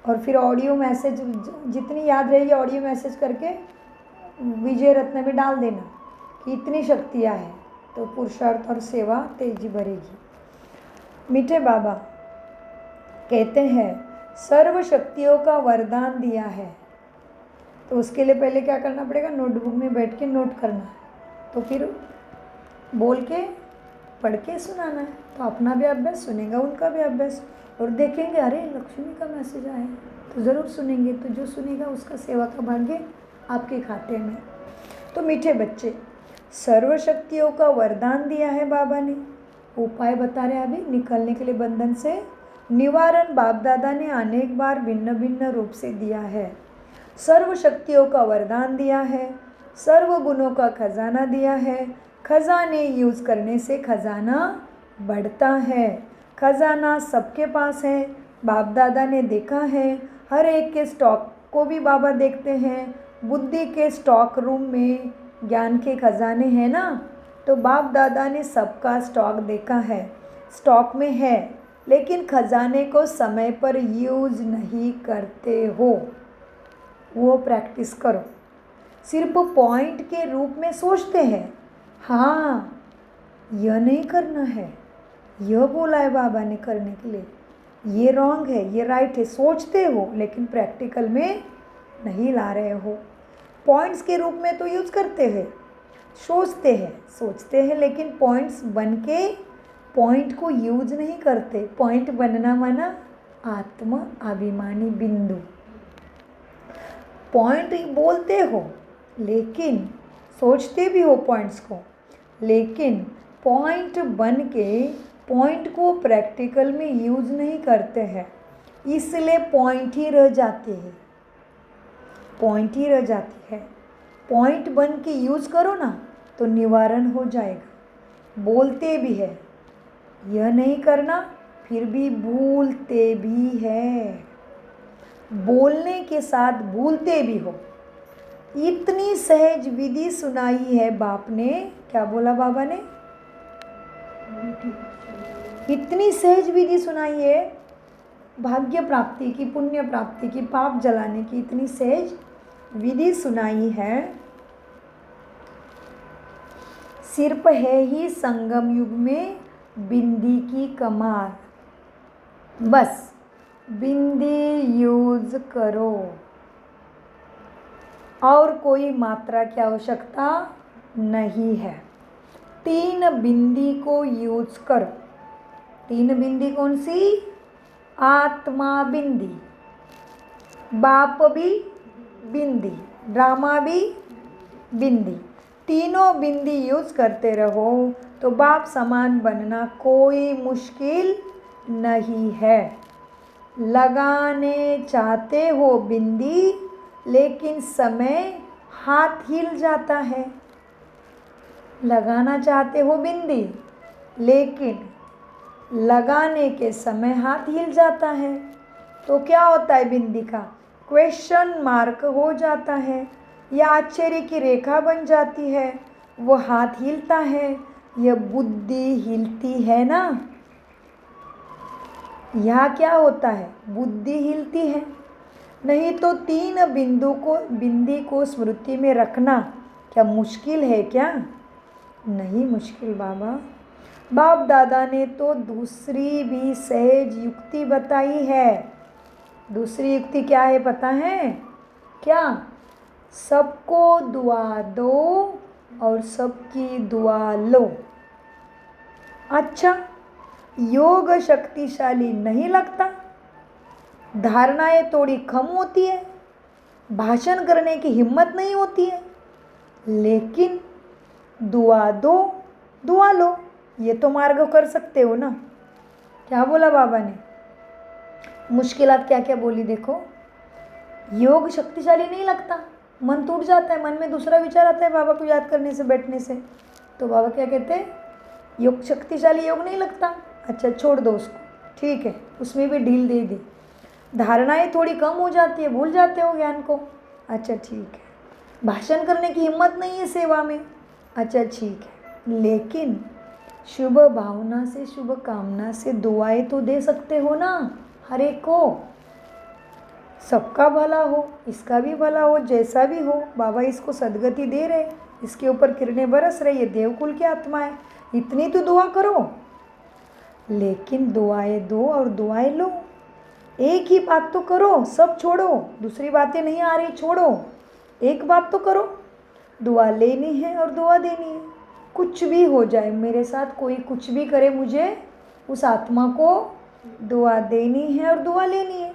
और फिर ऑडियो मैसेज जितनी याद रहेगी ऑडियो मैसेज करके विजय रत्न में डाल देना कि इतनी शक्तियाँ हैं, तो पुरुषार्थ और सेवा तेजी भरेगी। मीठे बाबा कहते हैं सर्व शक्तियों का वरदान दिया है। तो उसके लिए पहले क्या करना पड़ेगा? नोटबुक में बैठ के नोट करना है, तो फिर बोल के पढ़ के सुनाना है। तो अपना भी अभ्यास, सुनेगा उनका भी अभ्यास, और देखेंगे अरे लक्ष्मी का मैसेज आया तो ज़रूर सुनेंगे। तो जो सुनेगा उसका सेवा का भाग्य आपके खाते में। तो मीठे बच्चे सर्वशक्तियों का वरदान दिया है बाबा ने। उपाय बता रहे अभी निकलने के लिए बंधन से। निवारण बाप दादा ने अनेक बार भिन्न भिन्न रूप से दिया है। सर्व शक्तियों का वरदान दिया है, सर्व गुणों का खजाना दिया है। खजाने यूज़ करने से खजाना बढ़ता है। खजाना सबके पास है, बाप दादा ने देखा है। हर एक के स्टॉक को भी बाबा देखते हैं। बुद्धि के स्टॉक रूम में ज्ञान के खजाने हैं ना, तो बाप दादा ने सबका स्टॉक देखा है, स्टॉक में है, लेकिन खजाने को समय पर यूज़ नहीं करते हो। वो प्रैक्टिस करो। सिर्फ पॉइंट के रूप में सोचते हैं, हाँ यह नहीं करना है, यह बोला है बाबा ने करने के लिए, ये रॉन्ग है, ये राइट है, सोचते हो लेकिन प्रैक्टिकल में नहीं ला रहे हो। पॉइंट्स के रूप में तो यूज़ करते हैं, सोचते हैं, लेकिन पॉइंट्स बन के पॉइंट को यूज नहीं करते। पॉइंट बनना माना आत्म अभिमानी बिंदु। पॉइंट बोलते हो लेकिन सोचते भी हो पॉइंट्स को, लेकिन पॉइंट बन के पॉइंट को प्रैक्टिकल में यूज नहीं करते हैं, इसलिए पॉइंट ही रह जाती है, पॉइंट ही रह जाती है। पॉइंट बन के यूज करो ना तो निवारण हो जाएगा। बोलते भी है यह नहीं करना, फिर भी भूलते भी है, बोलने के साथ भूलते भी हो। इतनी सहज विधि सुनाई है बाप ने। क्या बोला बाबा ने? इतनी सहज विधि सुनाई है भाग्य प्राप्ति की, पुण्य प्राप्ति की, पाप जलाने की इतनी सहज विधि सुनाई है। सिर्फ है ही संगम युग में बिंदी की कमाल, बस बिंदी यूज करो और कोई मात्रा की आवश्यकता नहीं है। 3 बिंदी को यूज करो। 3 बिंदी कौन सी? आत्मा बिंदी, बाप भी बिंदी, ड्रामा भी बिंदी। तीनों बिंदी यूज करते रहो तो बाप समान बनना कोई मुश्किल नहीं है। लगाने चाहते हो बिंदी लेकिन समय हाथ हिल जाता है। लगाना चाहते हो बिंदी लेकिन लगाने के समय हाथ हिल जाता है तो क्या होता है? बिंदी का क्वेश्चन मार्क हो जाता है या आश्चर्य की रेखा बन जाती है, वो हाथ हिलता है, यह बुद्धि हिलती है ना। यहाँ क्या होता है? बुद्धि हिलती है। नहीं तो 3 बिंदी को स्मृति में रखना क्या मुश्किल है क्या? नहीं मुश्किल बाबा। बाप दादा ने तो दूसरी भी सहज युक्ति बताई है। दूसरी युक्ति क्या है पता है क्या? सबको दुआ दो और सबकी दुआ लो। अच्छा, योग शक्तिशाली नहीं लगता? धारणाएं थोड़ी कम होती है, भाषण करने की हिम्मत नहीं होती है, लेकिन दुआ दो, दुआ लो, ये तो मार्ग कर सकते हो ना। क्या बोला बाबा ने? मुश्किलात क्या क्या बोली देखो। योग शक्तिशाली नहीं लगता, मन टूट जाता है, मन में दूसरा विचार आता है बाबा को याद करने से, बैठने से। तो बाबा क्या कहते हैं? योग शक्तिशाली योग नहीं लगता। अच्छा छोड़ दो उसको, ठीक है, उसमें भी ढील दे दी। धारणाएं थोड़ी कम हो जाती है, भूल जाते हो ज्ञान को। अच्छा ठीक है। भाषण करने की हिम्मत नहीं है सेवा में। अच्छा ठीक है, लेकिन शुभ भावना से, शुभ कामना से दुआएं तो दे सकते हो ना हर एक को। सबका भला हो, इसका भी भला हो, जैसा भी हो। बाबा इसको सदगति दे रहे, इसके ऊपर किरणें बरस रही है, देवकुल की आत्मा है, इतनी तो दुआ करो। लेकिन दुआएं दो और दुआएं लो। एक ही बात तो करो, सब छोड़ो, दूसरी बातें नहीं आ रही छोड़ो, एक बात तो करो। दुआ लेनी है और दुआ देनी है। कुछ भी हो जाए मेरे साथ, कोई कुछ भी करे, मुझे उस आत्मा को दुआ देनी है और दुआ लेनी है।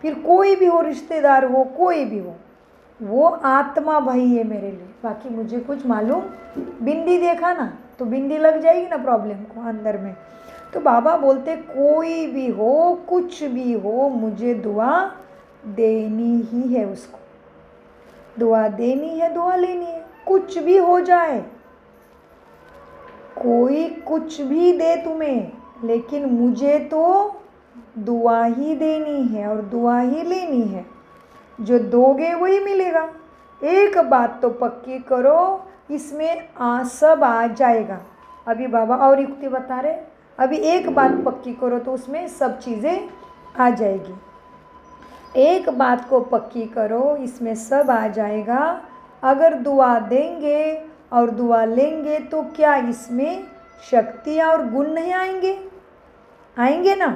फिर कोई भी हो, रिश्तेदार हो, कोई भी हो, वो आत्मा भाई है मेरे लिए, बाकी मुझे कुछ मालूम। बिंदी देखा ना तो बिंदी लग जाएगी ना प्रॉब्लम को अंदर में। तो बाबा बोलते कोई भी हो, कुछ भी हो, मुझे दुआ देनी ही है, उसको दुआ देनी है, दुआ लेनी है। कुछ भी हो जाए, कोई कुछ भी दे तुम्हें, लेकिन मुझे तो दुआ ही देनी है और दुआ ही लेनी है। जो दोगे वही मिलेगा। एक बात तो पक्की करो, इसमें सब आ जाएगा। अभी बाबा और युक्ति बता रहे, अभी एक बात पक्की करो तो उसमें सब चीज़ें आ जाएगी। एक बात को पक्की करो, इसमें सब आ जाएगा। अगर दुआ देंगे और दुआ लेंगे तो क्या इसमें शक्तियाँ और गुण नहीं आएंगे? आएंगे ना,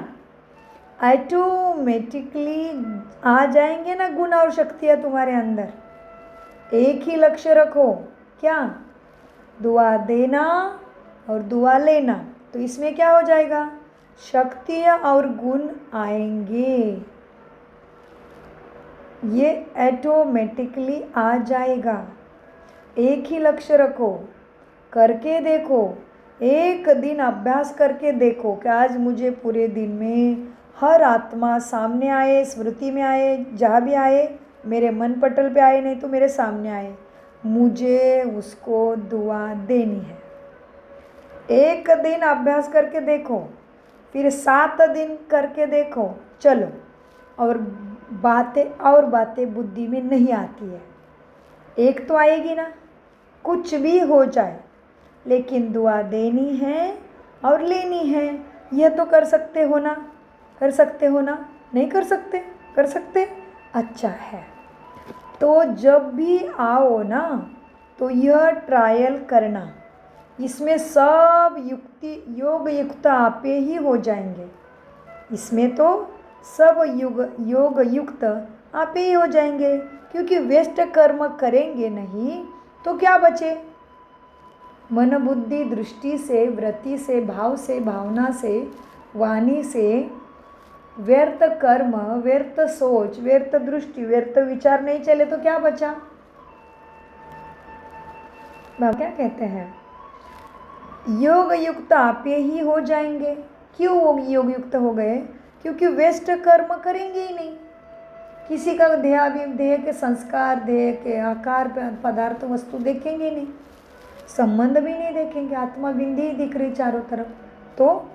ऑटोमेटिकली आ जाएंगे ना गुण और शक्तियाँ तुम्हारे अंदर। एक ही लक्ष्य रखो, क्या? दुआ देना और दुआ लेना, तो इसमें क्या हो जाएगा? शक्तियाँ और गुण आएंगे, ये ऑटोमेटिकली आ जाएगा। एक ही लक्ष्य रखो, करके देखो, एक दिन अभ्यास करके देखो कि आज मुझे पूरे दिन में हर आत्मा सामने आए, स्मृति में आए, जहाँ भी आए, मेरे मन पटल पे आए, नहीं तो मेरे सामने आए, मुझे उसको दुआ देनी है। एक दिन अभ्यास करके देखो, फिर 7 दिन करके देखो, चलो। और बातें बुद्धि में नहीं आती है, एक तो आएगी ना। कुछ भी हो जाए, लेकिन दुआ देनी है और लेनी है, यह तो कर सकते हो ना। कर सकते हो ना? नहीं कर सकते? कर सकते? अच्छा है। तो जब भी आओ ना तो यह ट्रायल करना, इसमें सब योग युक्त आपे ही हो जाएंगे। इसमें तो सब योग युक्त आपे ही हो जाएंगे, क्योंकि वेस्ट कर्म करेंगे नहीं तो क्या बचे? मन बुद्धि दृष्टि से, वृत्ति से, भाव से, भावना से, वाणी से व्यर्थ कर्म, व्यर्थ सोच, व्यर्थ दृष्टि, व्यर्थ विचार नहीं चले तो क्या बचा? बाबा क्या कहते हैं? योग युक्त आपे ही हो जाएंगे। क्यों वो योग युक्त हो गए? क्योंकि वेस्ट कर्म करेंगे ही नहीं। किसी का देह के संस्कार, देह के आकार, पदार्थ, वस्तु देखेंगे नहीं, संबंध भी नहीं देखेंगे, आत्मा बिंदी ही दिख रही चारों तरफ। तो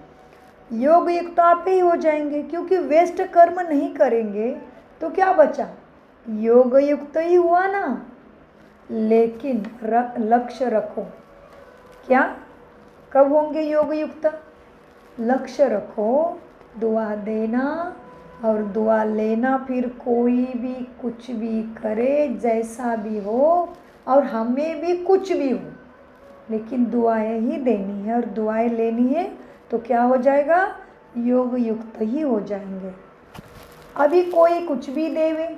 योग युक्त आप ही हो जाएंगे, क्योंकि वेस्ट कर्म नहीं करेंगे तो क्या बचा? योग युक्त ही हुआ ना। लेकिन लक्ष्य रखो। क्या? कब होंगे योग युक्त? लक्ष्य रखो, दुआ देना और दुआ लेना, फिर कोई भी कुछ भी करे, जैसा भी हो, और हमें भी कुछ भी हो, लेकिन दुआएं ही देनी है और दुआएं लेनी है तो क्या हो जाएगा? योग युक्त ही हो जाएंगे। अभी कोई कुछ भी देवे,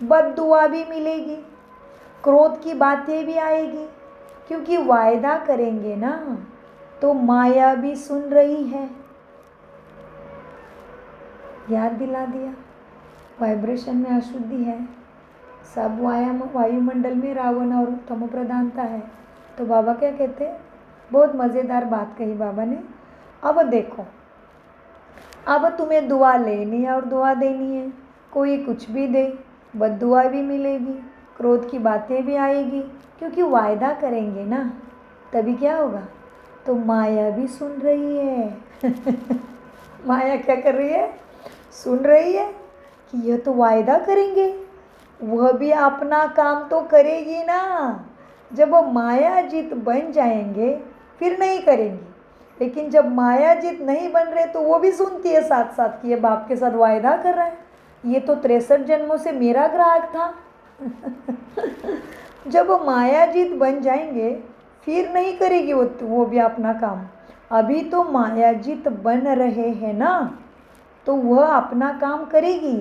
बद्दुआ भी मिलेगी, क्रोध की बातें भी आएगी, क्योंकि वायदा करेंगे ना तो माया भी सुन रही है। याद दिला दिया, वाइब्रेशन में अशुद्धि है, सब वायुमंडल में रावण और तमो प्रधानता है। तो बाबा क्या कहते हैं? बहुत मज़ेदार बात कही बाबा ने। अब देखो, अब तुम्हें दुआ लेनी है और दुआ देनी है। कोई कुछ भी दे, बद्दुआ भी मिलेगी, क्रोध की बातें भी आएगी, क्योंकि वायदा करेंगे ना, तभी क्या होगा? तो माया भी सुन रही है। माया क्या कर रही है? सुन रही है कि यह तो वायदा करेंगे, वह भी अपना काम तो करेगी ना। जब वो मायाजीत बन जाएंगे फिर नहीं करेंगी, लेकिन जब मायाजीत नहीं बन रहे तो वो भी सुनती है साथ साथ कि ये बाप के साथ वायदा कर रहा है, ये तो 63 जन्मों से मेरा ग्राहक था। जब वो मायाजीत बन जाएंगे फिर नहीं करेगी वो भी अपना काम। अभी तो मायाजीत बन रहे हैं ना, तो वह अपना काम करेगी,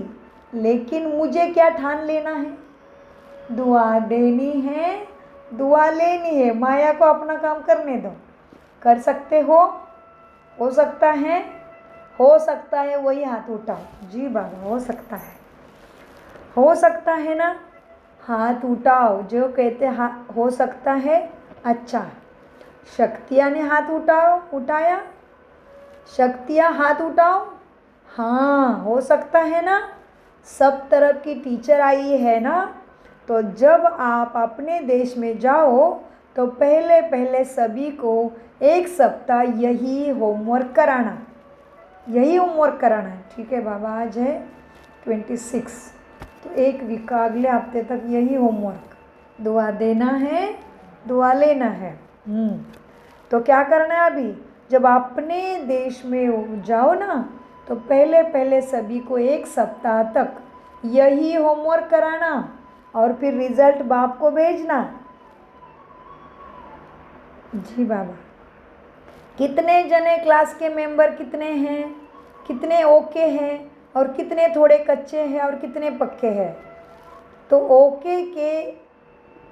लेकिन मुझे क्या ठान लेना है? दुआ देनी है, दुआ लेनी है, माया को अपना काम करने दो। कर सकते हो सकता है? हो सकता है, वही हाथ उठाओ। जी बाबा, हो सकता है, हो सकता है ना? हाथ उठाओ जो कहते हो सकता है। अच्छा, शक्तियाँ ने हाथ उठाया, शक्तियाँ हाथ उठाओ। हाँ, हो सकता है ना? सब तरफ की टीचर आई है ना, तो जब आप अपने देश में जाओ तो पहले पहले सभी को 1 सप्ताह यही होमवर्क कराना, यही होमवर्क कराना है। ठीक है बाबा, आज है 26, तो 1 वीक का अगले हफ्ते तक यही होमवर्क, दुआ देना है, दुआ लेना है। तो क्या करना है? अभी जब अपने देश में जाओ ना तो पहले पहले सभी को 1 सप्ताह तक यही होमवर्क कराना और फिर रिजल्ट बाप को भेजना। जी बाबा, कितने जने क्लास के मेंबर कितने हैं, कितने ओके हैं और कितने थोड़े कच्चे हैं और कितने पक्के हैं? तो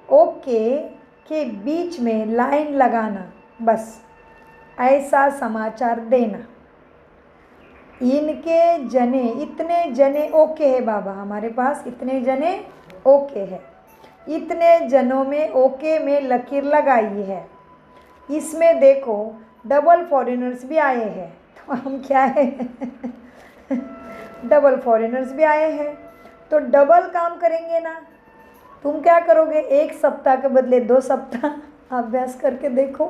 ओके के बीच में लाइन लगाना, बस ऐसा समाचार देना। इतने जने ओके है बाबा, हमारे पास इतने जने ओके है, इतने जनों में ओके में लकीर लगाई है। इसमें देखो डबल फॉरेनर्स भी आए हैं, तो हम क्या है? डबल फॉरेनर्स भी आए हैं, तो डबल काम करेंगे ना। तुम क्या करोगे? 1 सप्ताह के बदले 2 सप्ताह अभ्यास करके देखो,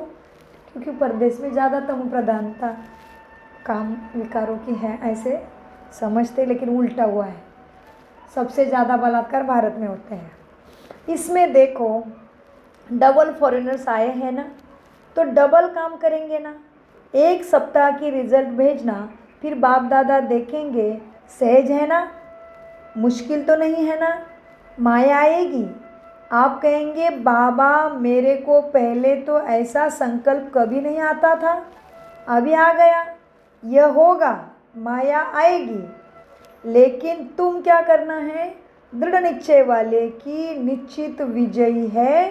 क्योंकि परदेश में ज़्यादा तम प्रधानता काम विकारों की है, ऐसे समझते, लेकिन उल्टा हुआ है। सबसे ज़्यादा बलात्कार भारत में होते हैं। इसमें देखो डबल फॉरेनर्स आए हैं ना, तो डबल काम करेंगे ना। 1 सप्ताह की रिजल्ट भेजना फिर बाप दादा देखेंगे सहज है ना, मुश्किल तो नहीं है ना, माया आएगी। आप कहेंगे बाबा मेरे को पहले तो ऐसा संकल्प कभी नहीं आता था, अभी आ गया, यह होगा, माया आएगी। लेकिन तुम क्या करना है, दृढ़ निश्चय वाले की निश्चित विजयी है,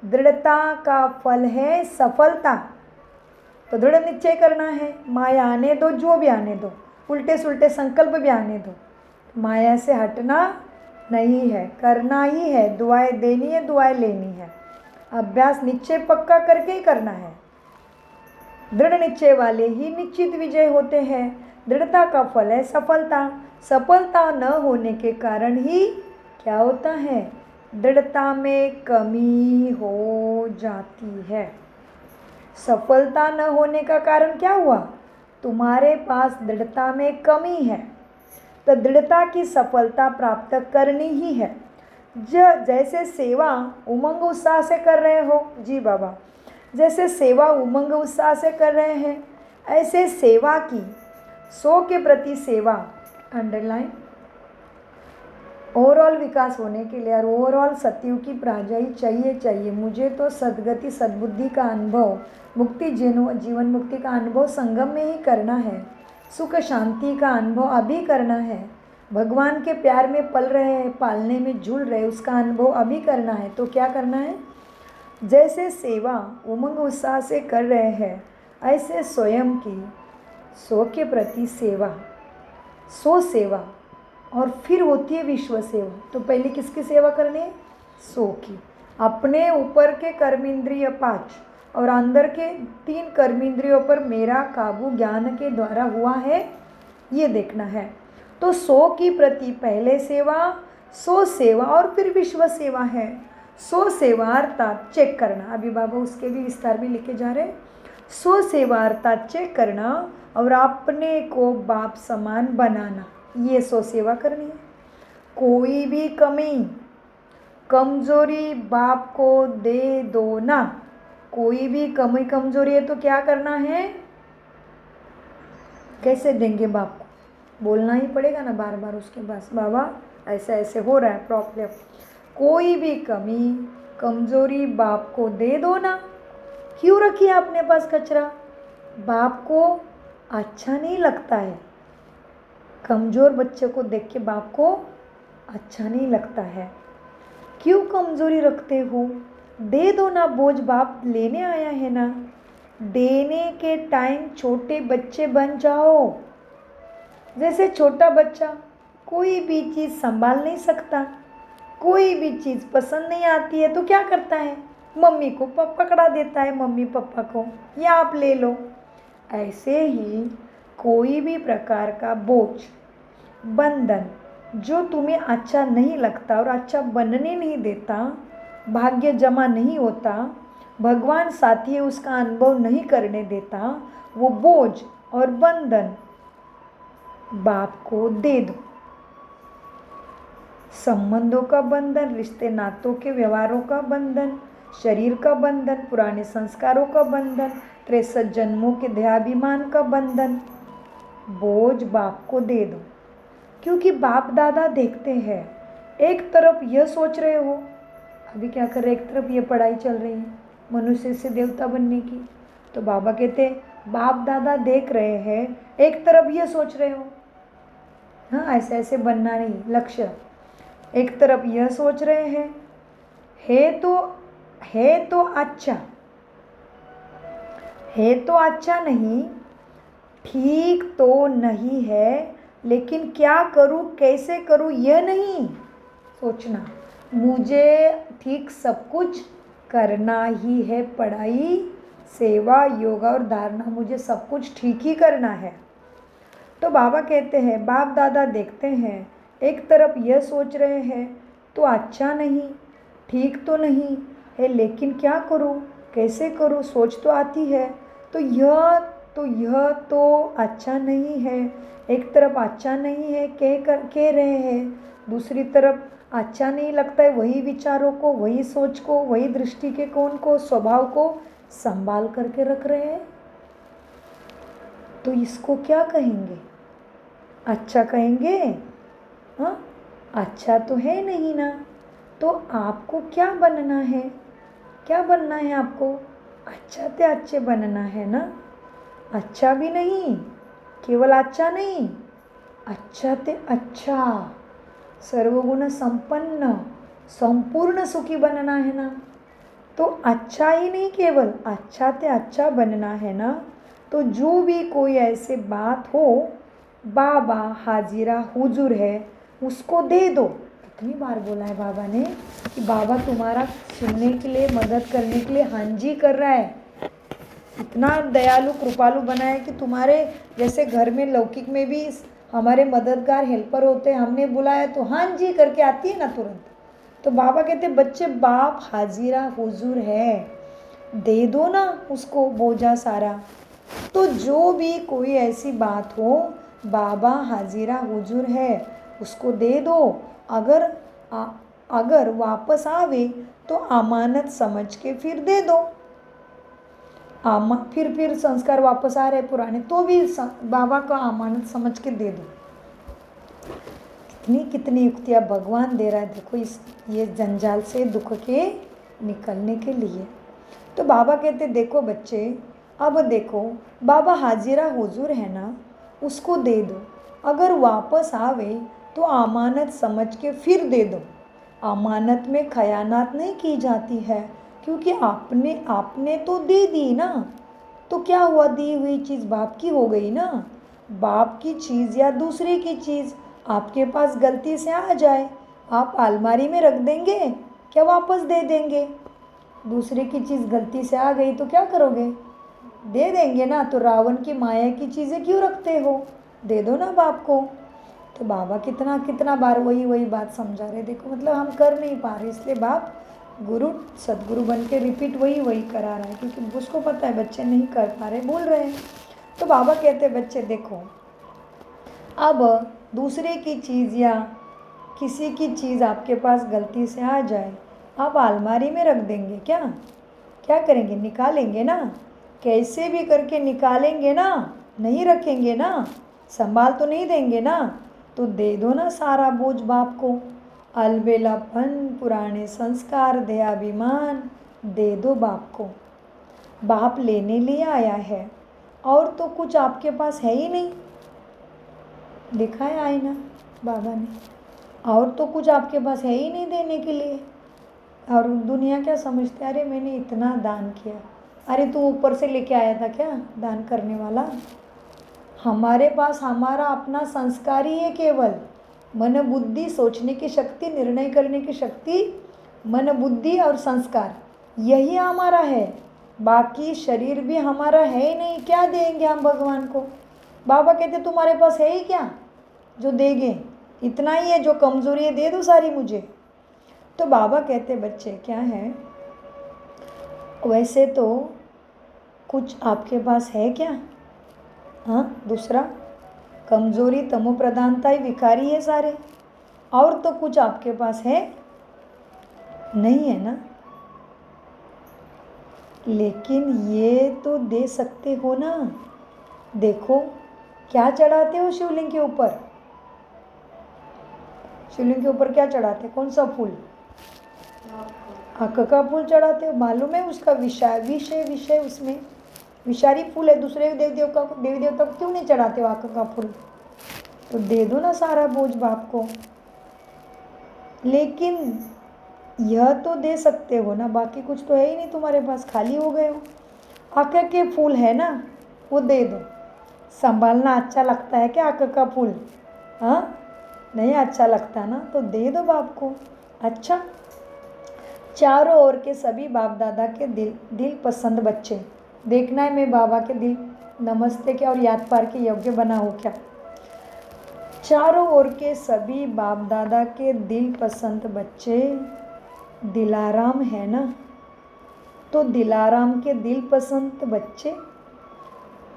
दृढ़ता का फल है सफलता। तो दृढ़ निश्चय करना है, माया आने दो, जो भी आने दो, उल्टे सुल्टे संकल्प भी आने दो, माया से हटना नहीं है, करना ही है, दुआएं देनी है, दुआएं लेनी है, अभ्यास निश्चय पक्का करके ही करना है। दृढ़ निश्चय वाले ही निश्चित विजय होते हैं, दृढ़ता का फल है सफलता। सफलता न होने के कारण ही क्या होता है, दृढ़ता में कमी हो जाती है। सफलता न होने का कारण क्या हुआ, तुम्हारे पास दृढ़ता में कमी है, तो दृढ़ता की सफलता प्राप्त करनी ही है। जैसे सेवा उमंग उत्साह से कर रहे हो, जी बाबा, जैसे सेवा उमंग उत्साह से कर रहे हैं, ऐसे सेवा की 100 के प्रति सेवा, अंडरलाइन, ओवरऑल विकास होने के लिए और ओवरऑल सत्युग की प्राजाई चाहिए। मुझे तो सद्गति सद्बुद्धि का अनुभव, मुक्ति जीवन मुक्ति का अनुभव संगम में ही करना है, सुख शांति का अनुभव अभी करना है, भगवान के प्यार में पल रहे हैं, पालने में झूल रहे, उसका अनुभव अभी करना है। तो क्या करना है, जैसे सेवा उमंग उत्साह से कर रहे हैं, ऐसे स्वयं की 100 के प्रति सेवा, 100 सेवा, और फिर होती है विश्व सेवा। तो पहले किसकी सेवा करनी है, 100 की। अपने ऊपर के कर्मेंद्रिय 5 और अंदर के 3 कर्मेंद्रियों पर मेरा काबू ज्ञान के द्वारा हुआ है, ये देखना है। तो 100 की प्रति पहले सेवा, 100 सेवा और फिर विश्व सेवा है। 100 सेवा अर्थात चेक करना, अभी बाबा उसके भी विस्तार में लिखे जा रहे हैं। 100 सेवा अर्थात चेक करना और अपने को बाप समान बनाना, ये 100 सेवा करनी है। कोई भी कमी कमजोरी बाप को दे दो ना, कोई भी कमी कमजोरी है तो क्या करना है, कैसे देंगे बाप को, बोलना ही पड़ेगा ना बार बार उसके पास, बाबा ऐसा ऐसे हो रहा है प्रॉब्लम, कोई भी कमी कमजोरी बाप को दे दो ना। क्यों रखी है अपने पास कचरा, बाप को अच्छा नहीं लगता है, कमज़ोर बच्चे को देख के बाप को अच्छा नहीं लगता है। क्यों कमज़ोरी रखते हो, दे दो ना, बोझ बाप लेने आया है ना। देने के टाइम छोटे बच्चे बन जाओ, जैसे छोटा बच्चा कोई भी चीज़ संभाल नहीं सकता, कोई भी चीज़ पसंद नहीं आती है तो क्या करता है, मम्मी को पकड़ा देता है, मम्मी पापा को, या आप ले लो। ऐसे ही कोई भी प्रकार का बोझ बंधन जो तुम्हें अच्छा नहीं लगता और अच्छा बनने नहीं देता, भाग्य जमा नहीं होता, भगवान साथी उसका अनुभव नहीं करने देता, वो बोझ और बंधन बाप को दे दो। संबंधों का बंधन, रिश्ते नातों के व्यवहारों का बंधन, शरीर का बंधन, पुराने संस्कारों का बंधन, 63 जन्मों के देहाभिमान का बंधन, बोझ बाप को दे दो। क्योंकि बाप दादा देखते हैं, एक तरफ यह सोच रहे हो, अभी क्या कर रहे, एक तरफ ये पढ़ाई चल रही है मनुष्य से देवता बनने की, तो बाबा कहते हैं बाप दादा देख रहे हैं, एक तरफ ये सोच रहे हो, हाँ ऐसे ऐसे बनना नहीं लक्ष्य, एक तरफ यह सोच रहे हैं, है तो अच्छा नहीं, ठीक तो नहीं है, लेकिन क्या करूँ कैसे करूँ यह नहीं सोचना, मुझे ठीक सब कुछ करना ही है, पढ़ाई सेवा योगा और धारणा मुझे सब कुछ ठीक ही करना है। तो बाबा कहते हैं बाप दादा देखते हैं, एक तरफ यह सोच रहे हैं तो अच्छा नहीं, ठीक तो नहीं है, लेकिन क्या करूँ कैसे करूँ, सोच तो आती है, तो यह तो अच्छा नहीं है, एक तरफ अच्छा नहीं है कह रहे हैं, दूसरी तरफ अच्छा नहीं लगता है, वही विचारों को, वही सोच को, वही दृष्टिकोण को, स्वभाव को संभाल करके रख रहे हैं। तो इसको क्या कहेंगे? अच्छा कहेंगे? हाँ, अच्छा तो है नहीं ना। तो आपको क्या बनना है? क्या बनना है आपको? अच्छा ते अच्छे बनना है ना। अच्छा भी नहीं, केवल अच्छा नहीं, अच्छा ते अच्छा, सर्वगुण संपन्न, संपूर्ण सुखी बनना है ना। तो अच्छा ही नहीं, केवल अच्छा ते अच्छा बनना है ना। तो जो भी कोई ऐसे बात हो, बाबा हाजिरा हुजूर है, उसको दे दो। कितनी बार बोला है बाबा ने कि बाबा तुम्हारा सुनने के लिए, मदद करने के लिए हाँ जी कर रहा है। इतना दयालु कृपालु बना है कि तुम्हारे जैसे घर में लौकिक में भी हमारे मददगार हेल्पर होते हैं, हमने बुलाया तो हाँ जी करके आती है ना तुरंत। तो बाबा कहते बच्चे, बाप हाजिरा हुजूर है, दे दो ना उसको बोझा सारा। तो जो भी कोई ऐसी बात हो, बाबा हाजिरा हुजूर है, उसको दे दो। अगर वापस आवे तो अमानत समझ के फिर दे दो। फिर संस्कार वापस आ रहे पुराने, तो भी बाबा का अमानत समझ के दे दो। कितनी कितनी युक्तियाँ भगवान दे रहा है, देखो ये जंजाल से, दुख के निकलने के लिए। तो बाबा कहते देखो बच्चे, अब देखो बाबा हाजिरा हुजूर है ना, उसको दे दो। अगर वापस आवे तो अमानत समझ के फिर दे दो। अमानत में खयानात नहीं की जाती है, क्योंकि आपने तो दे दी ना। तो क्या हुआ, दी हुई चीज़ बाप की हो गई ना। बाप की चीज़ या दूसरे की चीज़ आपके पास गलती से आ जाए, आप अलमारी में रख देंगे क्या वापस दे देंगे? दूसरे की चीज़ गलती से आ गई तो क्या करोगे? दे देंगे ना। तो रावण की माया की चीज़ें क्यों रखते हो? दे दो ना बाप को। तो बाबा कितना कितना बार वही बात समझा रहे। देखो मतलब हम कर नहीं पा रहे, इसलिए बाप गुरु सदगुरु बन के रिपीट वही करा रहा है, क्योंकि उसको पता है बच्चे नहीं कर पा रहे, भूल रहे हैं। तो बाबा कहते बच्चे देखो, अब दूसरे की चीज़ या किसी की चीज़ आपके पास गलती से आ जाए, आप अलमारी में रख देंगे क्या? क्या करेंगे? निकालेंगे ना। कैसे भी करके निकालेंगे ना, नहीं रखेंगे ना, संभाल तो नहीं देंगे ना। तो दे दो ना सारा बोझ बाप को। अलबेलापन, पुराने संस्कार, दयाभिमान दे दो बाप को। बाप लेने लिए आया है, और तो कुछ आपके पास है ही नहीं। लिखा है आईना बाबा ने, और तो कुछ आपके पास है ही नहीं देने के लिए। और दुनिया क्या समझते, अरे मैंने इतना दान किया, अरे तू ऊपर से लेके आया था क्या दान करने वाला? हमारे पास हमारा अपना संस्कार ही है, केवल मन बुद्धि, सोचने की शक्ति, निर्णय करने की शक्ति, मन बुद्धि और संस्कार, यही हमारा है। बाकी शरीर भी हमारा है ही नहीं, क्या देंगे हम भगवान को? बाबा कहते तुम्हारे पास है ही क्या जो देंगे? इतना ही है, जो कमज़ोरी है दे दो सारी मुझे। तो बाबा कहते बच्चे क्या है, वैसे तो कुछ आपके पास है क्या? हाँ, दूसरा कमज़ोरी, तमोप्रधानता ही विकारी है सारे, और तो कुछ आपके पास है नहीं, है ना? लेकिन ये तो दे सकते हो ना। देखो क्या चढ़ाते हो शिवलिंग के ऊपर? शिवलिंग के ऊपर क्या चढ़ाते? कौन सा फूल? आक का फूल चढ़ाते हो। मालूम है उसका विषय उसमें विषारी फूल है। दूसरे देवी देवता को क्यों नहीं चढ़ाते हो आक का फूल? तो दे दो ना सारा बोझ बाप को। लेकिन यह तो दे सकते हो ना, बाकी कुछ तो है ही नहीं तुम्हारे पास, खाली हो गए हो। आक के फूल है ना, वो दे दो। संभालना अच्छा लगता है क्या आक का फूल? हाँ, नहीं अच्छा लगता ना, तो दे दो बाप को। अच्छा, चारों ओर के सभी बाप दादा के दिल पसंद बच्चे, देखना है मैं बाबा के दिल नमस्ते के और याद पार के योग्य बना हूँ क्या? चारों ओर के सभी बाप दादा के दिल पसंद बच्चे दिलाराम है ना। तो दिलाराम के दिल पसंद बच्चे,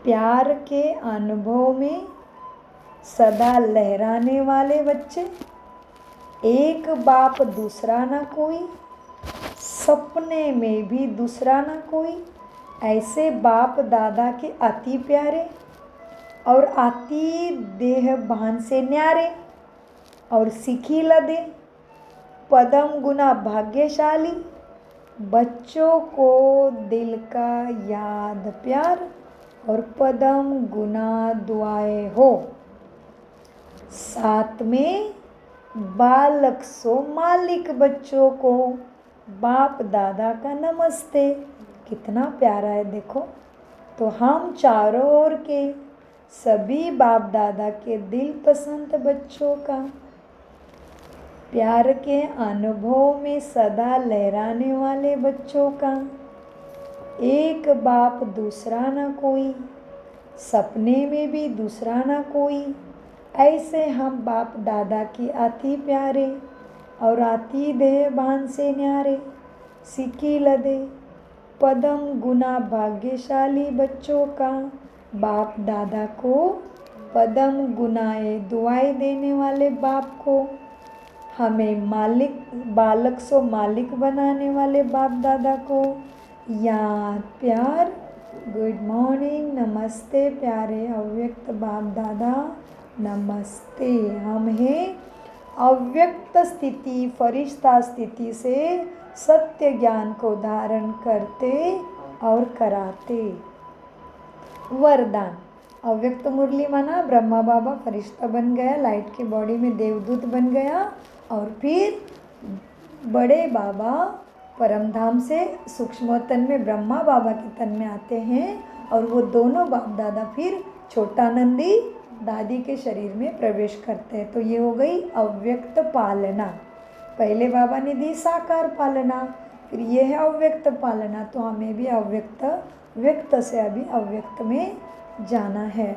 प्यार के अनुभव में सदा लहराने वाले बच्चे, एक बाप दूसरा ना कोई, सपने में भी दूसरा ना कोई, ऐसे बाप दादा के अति प्यारे, और आती देह भान से न्यारे और सीखी लदे पदम गुना भाग्यशाली बच्चों को दिल का याद प्यार और पदम गुना दुआएं हो। साथ में बालक सो मालिक बच्चों को बाप दादा का नमस्ते। कितना प्यारा है देखो। तो हम चारों ओर के सभी बाप दादा के दिल पसंद बच्चों का प्यार के अनुभव में सदा लहराने वाले बच्चों का एक बाप दूसरा ना कोई, सपने में भी दूसरा ना कोई, ऐसे हम बाप दादा की अति प्यारे और अति देह भान से न्यारे सिकी लदे पदम गुना भाग्यशाली बच्चों का बाप दादा को पदम गुनाए दुआएं देने वाले बाप को हमें मालिक बालक सो मालिक बनाने वाले बाप दादा को याद प्यार गुड मॉर्निंग नमस्ते प्यारे अव्यक्त बाप दादा नमस्ते। हम हैं अव्यक्त स्थिति फरिश्ता स्थिति से सत्य ज्ञान को धारण करते और कराते। वरदान अव्यक्त मुरली माना ब्रह्मा बाबा फरिश्ता बन गया, लाइट की बॉडी में देवदूत बन गया और फिर बड़े बाबा परमधाम से सूक्ष्म तन में ब्रह्मा बाबा के तन में आते हैं और वो दोनों बाप दादा फिर छोटा नंदी दादी के शरीर में प्रवेश करते हैं। तो ये हो गई अव्यक्त पालना। पहले बाबा ने दी साकार पालना, फिर ये है अव्यक्त पालना। तो हमें भी अव्यक्त व्यक्त से अभी अव्यक्त में जाना है।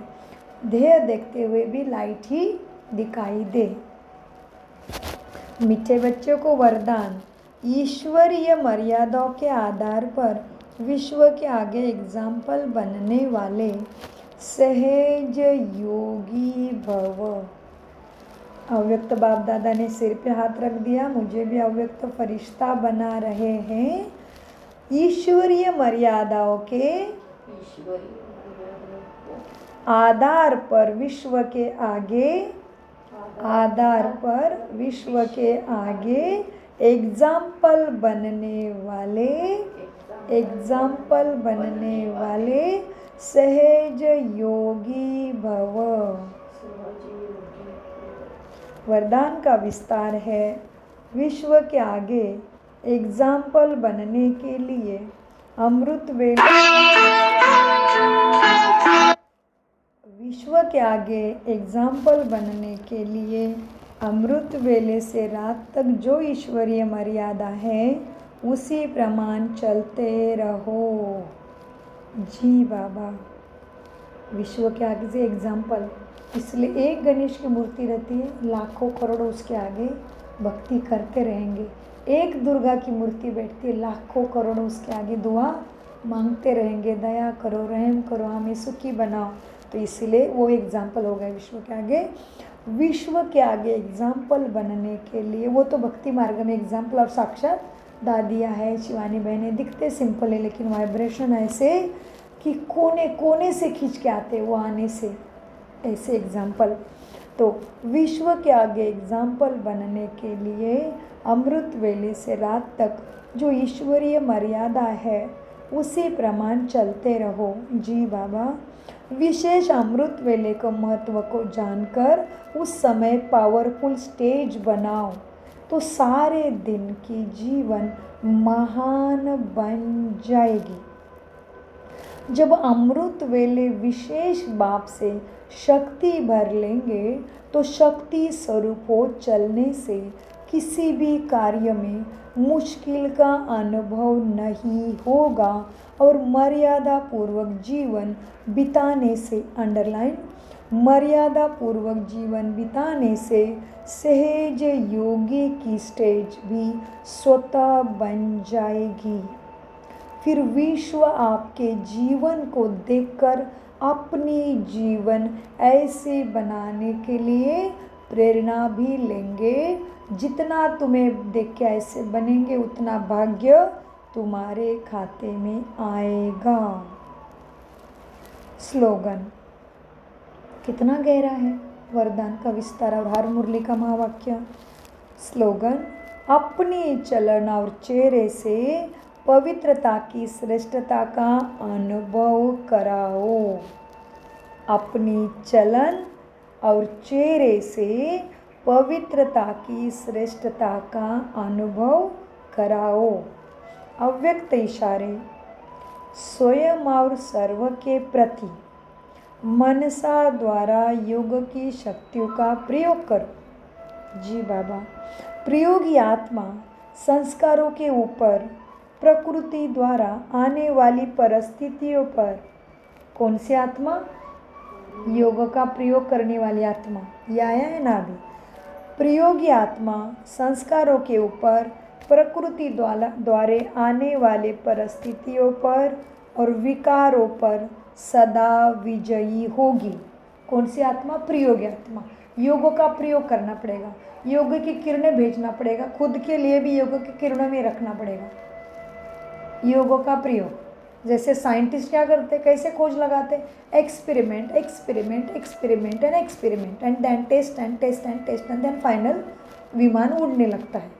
ध्येय देखते हुए भी लाइट ही दिखाई दे। मीठे बच्चों को वरदान ईश्वरीय मर्यादाओं के आधार पर विश्व के आगे एग्जाम्पल बनने वाले सहज योगी भव। अव्यक्त बाप दादा ने सिर पे हाथ रख दिया, मुझे भी अव्यक्त फरिश्ता बना रहे हैं। ईश्वरीय मर्यादाओं के आधार पर विश्व के आगे एग्जाम्पल बनने वाले सहज योगी भव। वरदान का विस्तार है विश्व के आगे एग्जाम्पल बनने के लिए अमृत वेले से रात तक जो ईश्वरीय मर्यादा है उसी प्रमाण चलते रहो। जी बाबा विश्व के आगे से एग्जाम्पल, इसलिए एक गणेश की मूर्ति रहती है, लाखों करोड़ों उसके आगे भक्ति करते रहेंगे। एक दुर्गा की मूर्ति बैठती है, लाखों करोड़ों उसके आगे दुआ मांगते रहेंगे, दया करो रहम करो हमें सुखी बनाओ। तो इसीलिए वो एग्जाम्पल हो गए विश्व के आगे एग्जाम्पल बनने के लिए। वो तो भक्ति मार्ग में एग्जाम्पल और साक्षात दादियाँ है शिवानी बहनें दिखते सिंपल है, लेकिन वाइब्रेशन ऐसे कि कोने कोने से खींच के आते वो आने से, ऐसे एग्जाम्पल। तो विश्व के आगे एग्जाम्पल बनने के लिए अमृत वेले से रात तक जो ईश्वरीय मर्यादा है उसी प्रमाण चलते रहो। जी बाबा विशेष अमृत वेले के महत्व को जानकर उस समय पावरफुल स्टेज बनाओ तो सारे दिन की जीवन महान बन जाएगी। जब अमृत वेले विशेष बाप से शक्ति भर लेंगे तो शक्ति स्वरूप हो चलने से किसी भी कार्य में मुश्किल का अनुभव नहीं होगा और मर्यादा पूर्वक जीवन बिताने से, अंडरलाइन, मर्यादा पूर्वक जीवन बिताने से सहज योगी की स्टेज भी स्वतः बन जाएगी। फिर विश्व आपके जीवन को देखकर अपनी जीवन ऐसे बनाने के लिए प्रेरणा भी लेंगे। जितना तुम्हें देख के ऐसे बनेंगे उतना भाग्य तुम्हारे खाते में आएगा। स्लोगन कितना गहरा है वरदान का विस्तार और हर मुरली का महावाक्य। स्लोगन, अपने चलन और चेहरे से पवित्रता की श्रेष्ठता का अनुभव कराओ। अपनी चलन और चेहरे से पवित्रता की श्रेष्ठता का अनुभव कराओ। अव्यक्त इशारे, स्वयं और सर्व के प्रति मनसा द्वारा योग की शक्तियों का प्रयोग करो। जी बाबा, प्रयोगी आत्मा संस्कारों के ऊपर, प्रकृति द्वारा आने वाली परिस्थितियों पर, कौन सी आत्मा? योग का प्रयोग करने वाली आत्मा। यह आया है ना अभी। प्रयोगी आत्मा संस्कारों के ऊपर, प्रकृति द्वारा आने वाले परिस्थितियों पर और विकारों पर सदा विजयी होगी। कौन सी आत्मा? प्रयोगी आत्मा। योग का प्रयोग करना पड़ेगा, योग की किरणें भेजना पड़ेगा, खुद के लिए भी योग की किरणों में रखना पड़ेगा। योग का प्रयोग, जैसे साइंटिस्ट क्या करते, कैसे खोज लगाते? Experiment experiment experiment and experiment and then test and test and test and then final विमान उड़ने लगता है।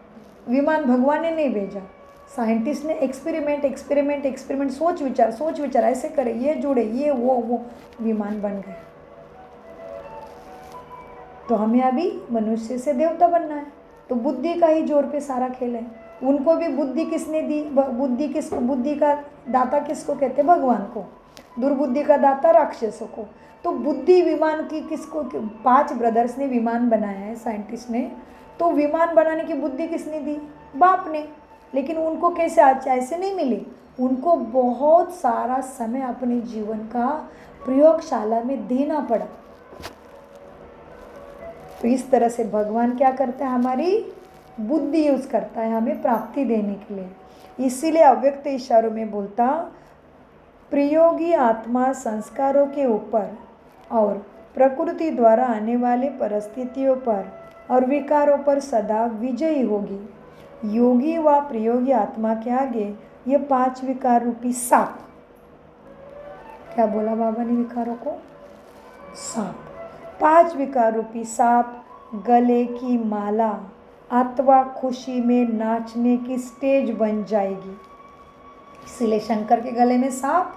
विमान भगवान ने नहीं भेजा, साइंटिस्ट ने एक्सपेरिमेंट एक्सपेरिमेंट एक्सपेरिमेंट, सोच विचार ऐसे करे, ये जुड़े, ये वो विमान बन गए। तो हमें अभी मनुष्य से देवता बनना है, तो बुद्धि का ही जोर पे सारा खेल है। उनको भी बुद्धि किसने दी? बुद्धि का दाता किसको कहते? भगवान को। दुर्बुद्धि का दाता राक्षसों को। तो बुद्धि विमान की किसको? 5 ब्रदर्स ने विमान बनाया है, साइंटिस्ट ने। तो विमान बनाने की बुद्धि किसने दी? बाप ने। लेकिन उनको कैसे आज ऐसे नहीं मिली, उनको बहुत सारा समय अपने जीवन का प्रयोगशाला में देना पड़ा। तो इस तरह से भगवान क्या करता है? हमारी बुद्धि यूज करता है हमें प्राप्ति देने के लिए। इसीलिए अव्यक्त इशारों में बोलता, प्रयोगी आत्मा संस्कारों के ऊपर और प्रकृति द्वारा आने वाले परिस्थितियों पर और विकारों पर सदा विजयी होगी। योगी व प्रयोगी आत्मा के आगे ये 5 विकार रूपी सांप, क्या बोला बाबा ने विकारों को? सांप। 5 विकार रूपी सांप गले की माला अथवा खुशी में नाचने की स्टेज बन जाएगी। इसलिए शंकर के गले में सांप,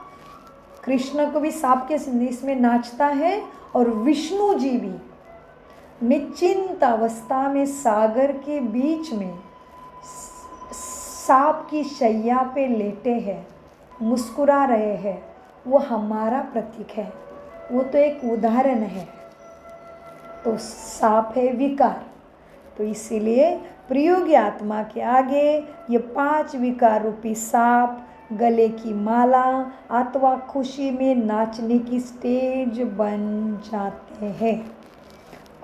कृष्ण को भी सांप के संदेश में नाचता है, और विष्णु जी भी निश्चिंत अवस्था में सागर के बीच में सांप की शैया पे लेटे हैं, मुस्कुरा रहे हैं। वो हमारा प्रतीक है, वो तो एक उदाहरण है। तो सांप है विकार। तो इसीलिए प्रयोगी आत्मा के आगे ये 5 विकार रूपी सांप गले की माला अथवा खुशी में नाचने की स्टेज बन जाते हैं।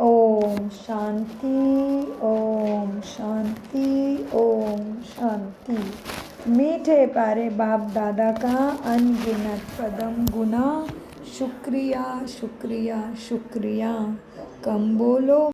ओम शांति, ओम शांति, ओम शांति। मीठे प्यारे बाप दादा का अनगिनत कदम गुना शुक्रिया शुक्रिया शुक्रिया। कम बोलो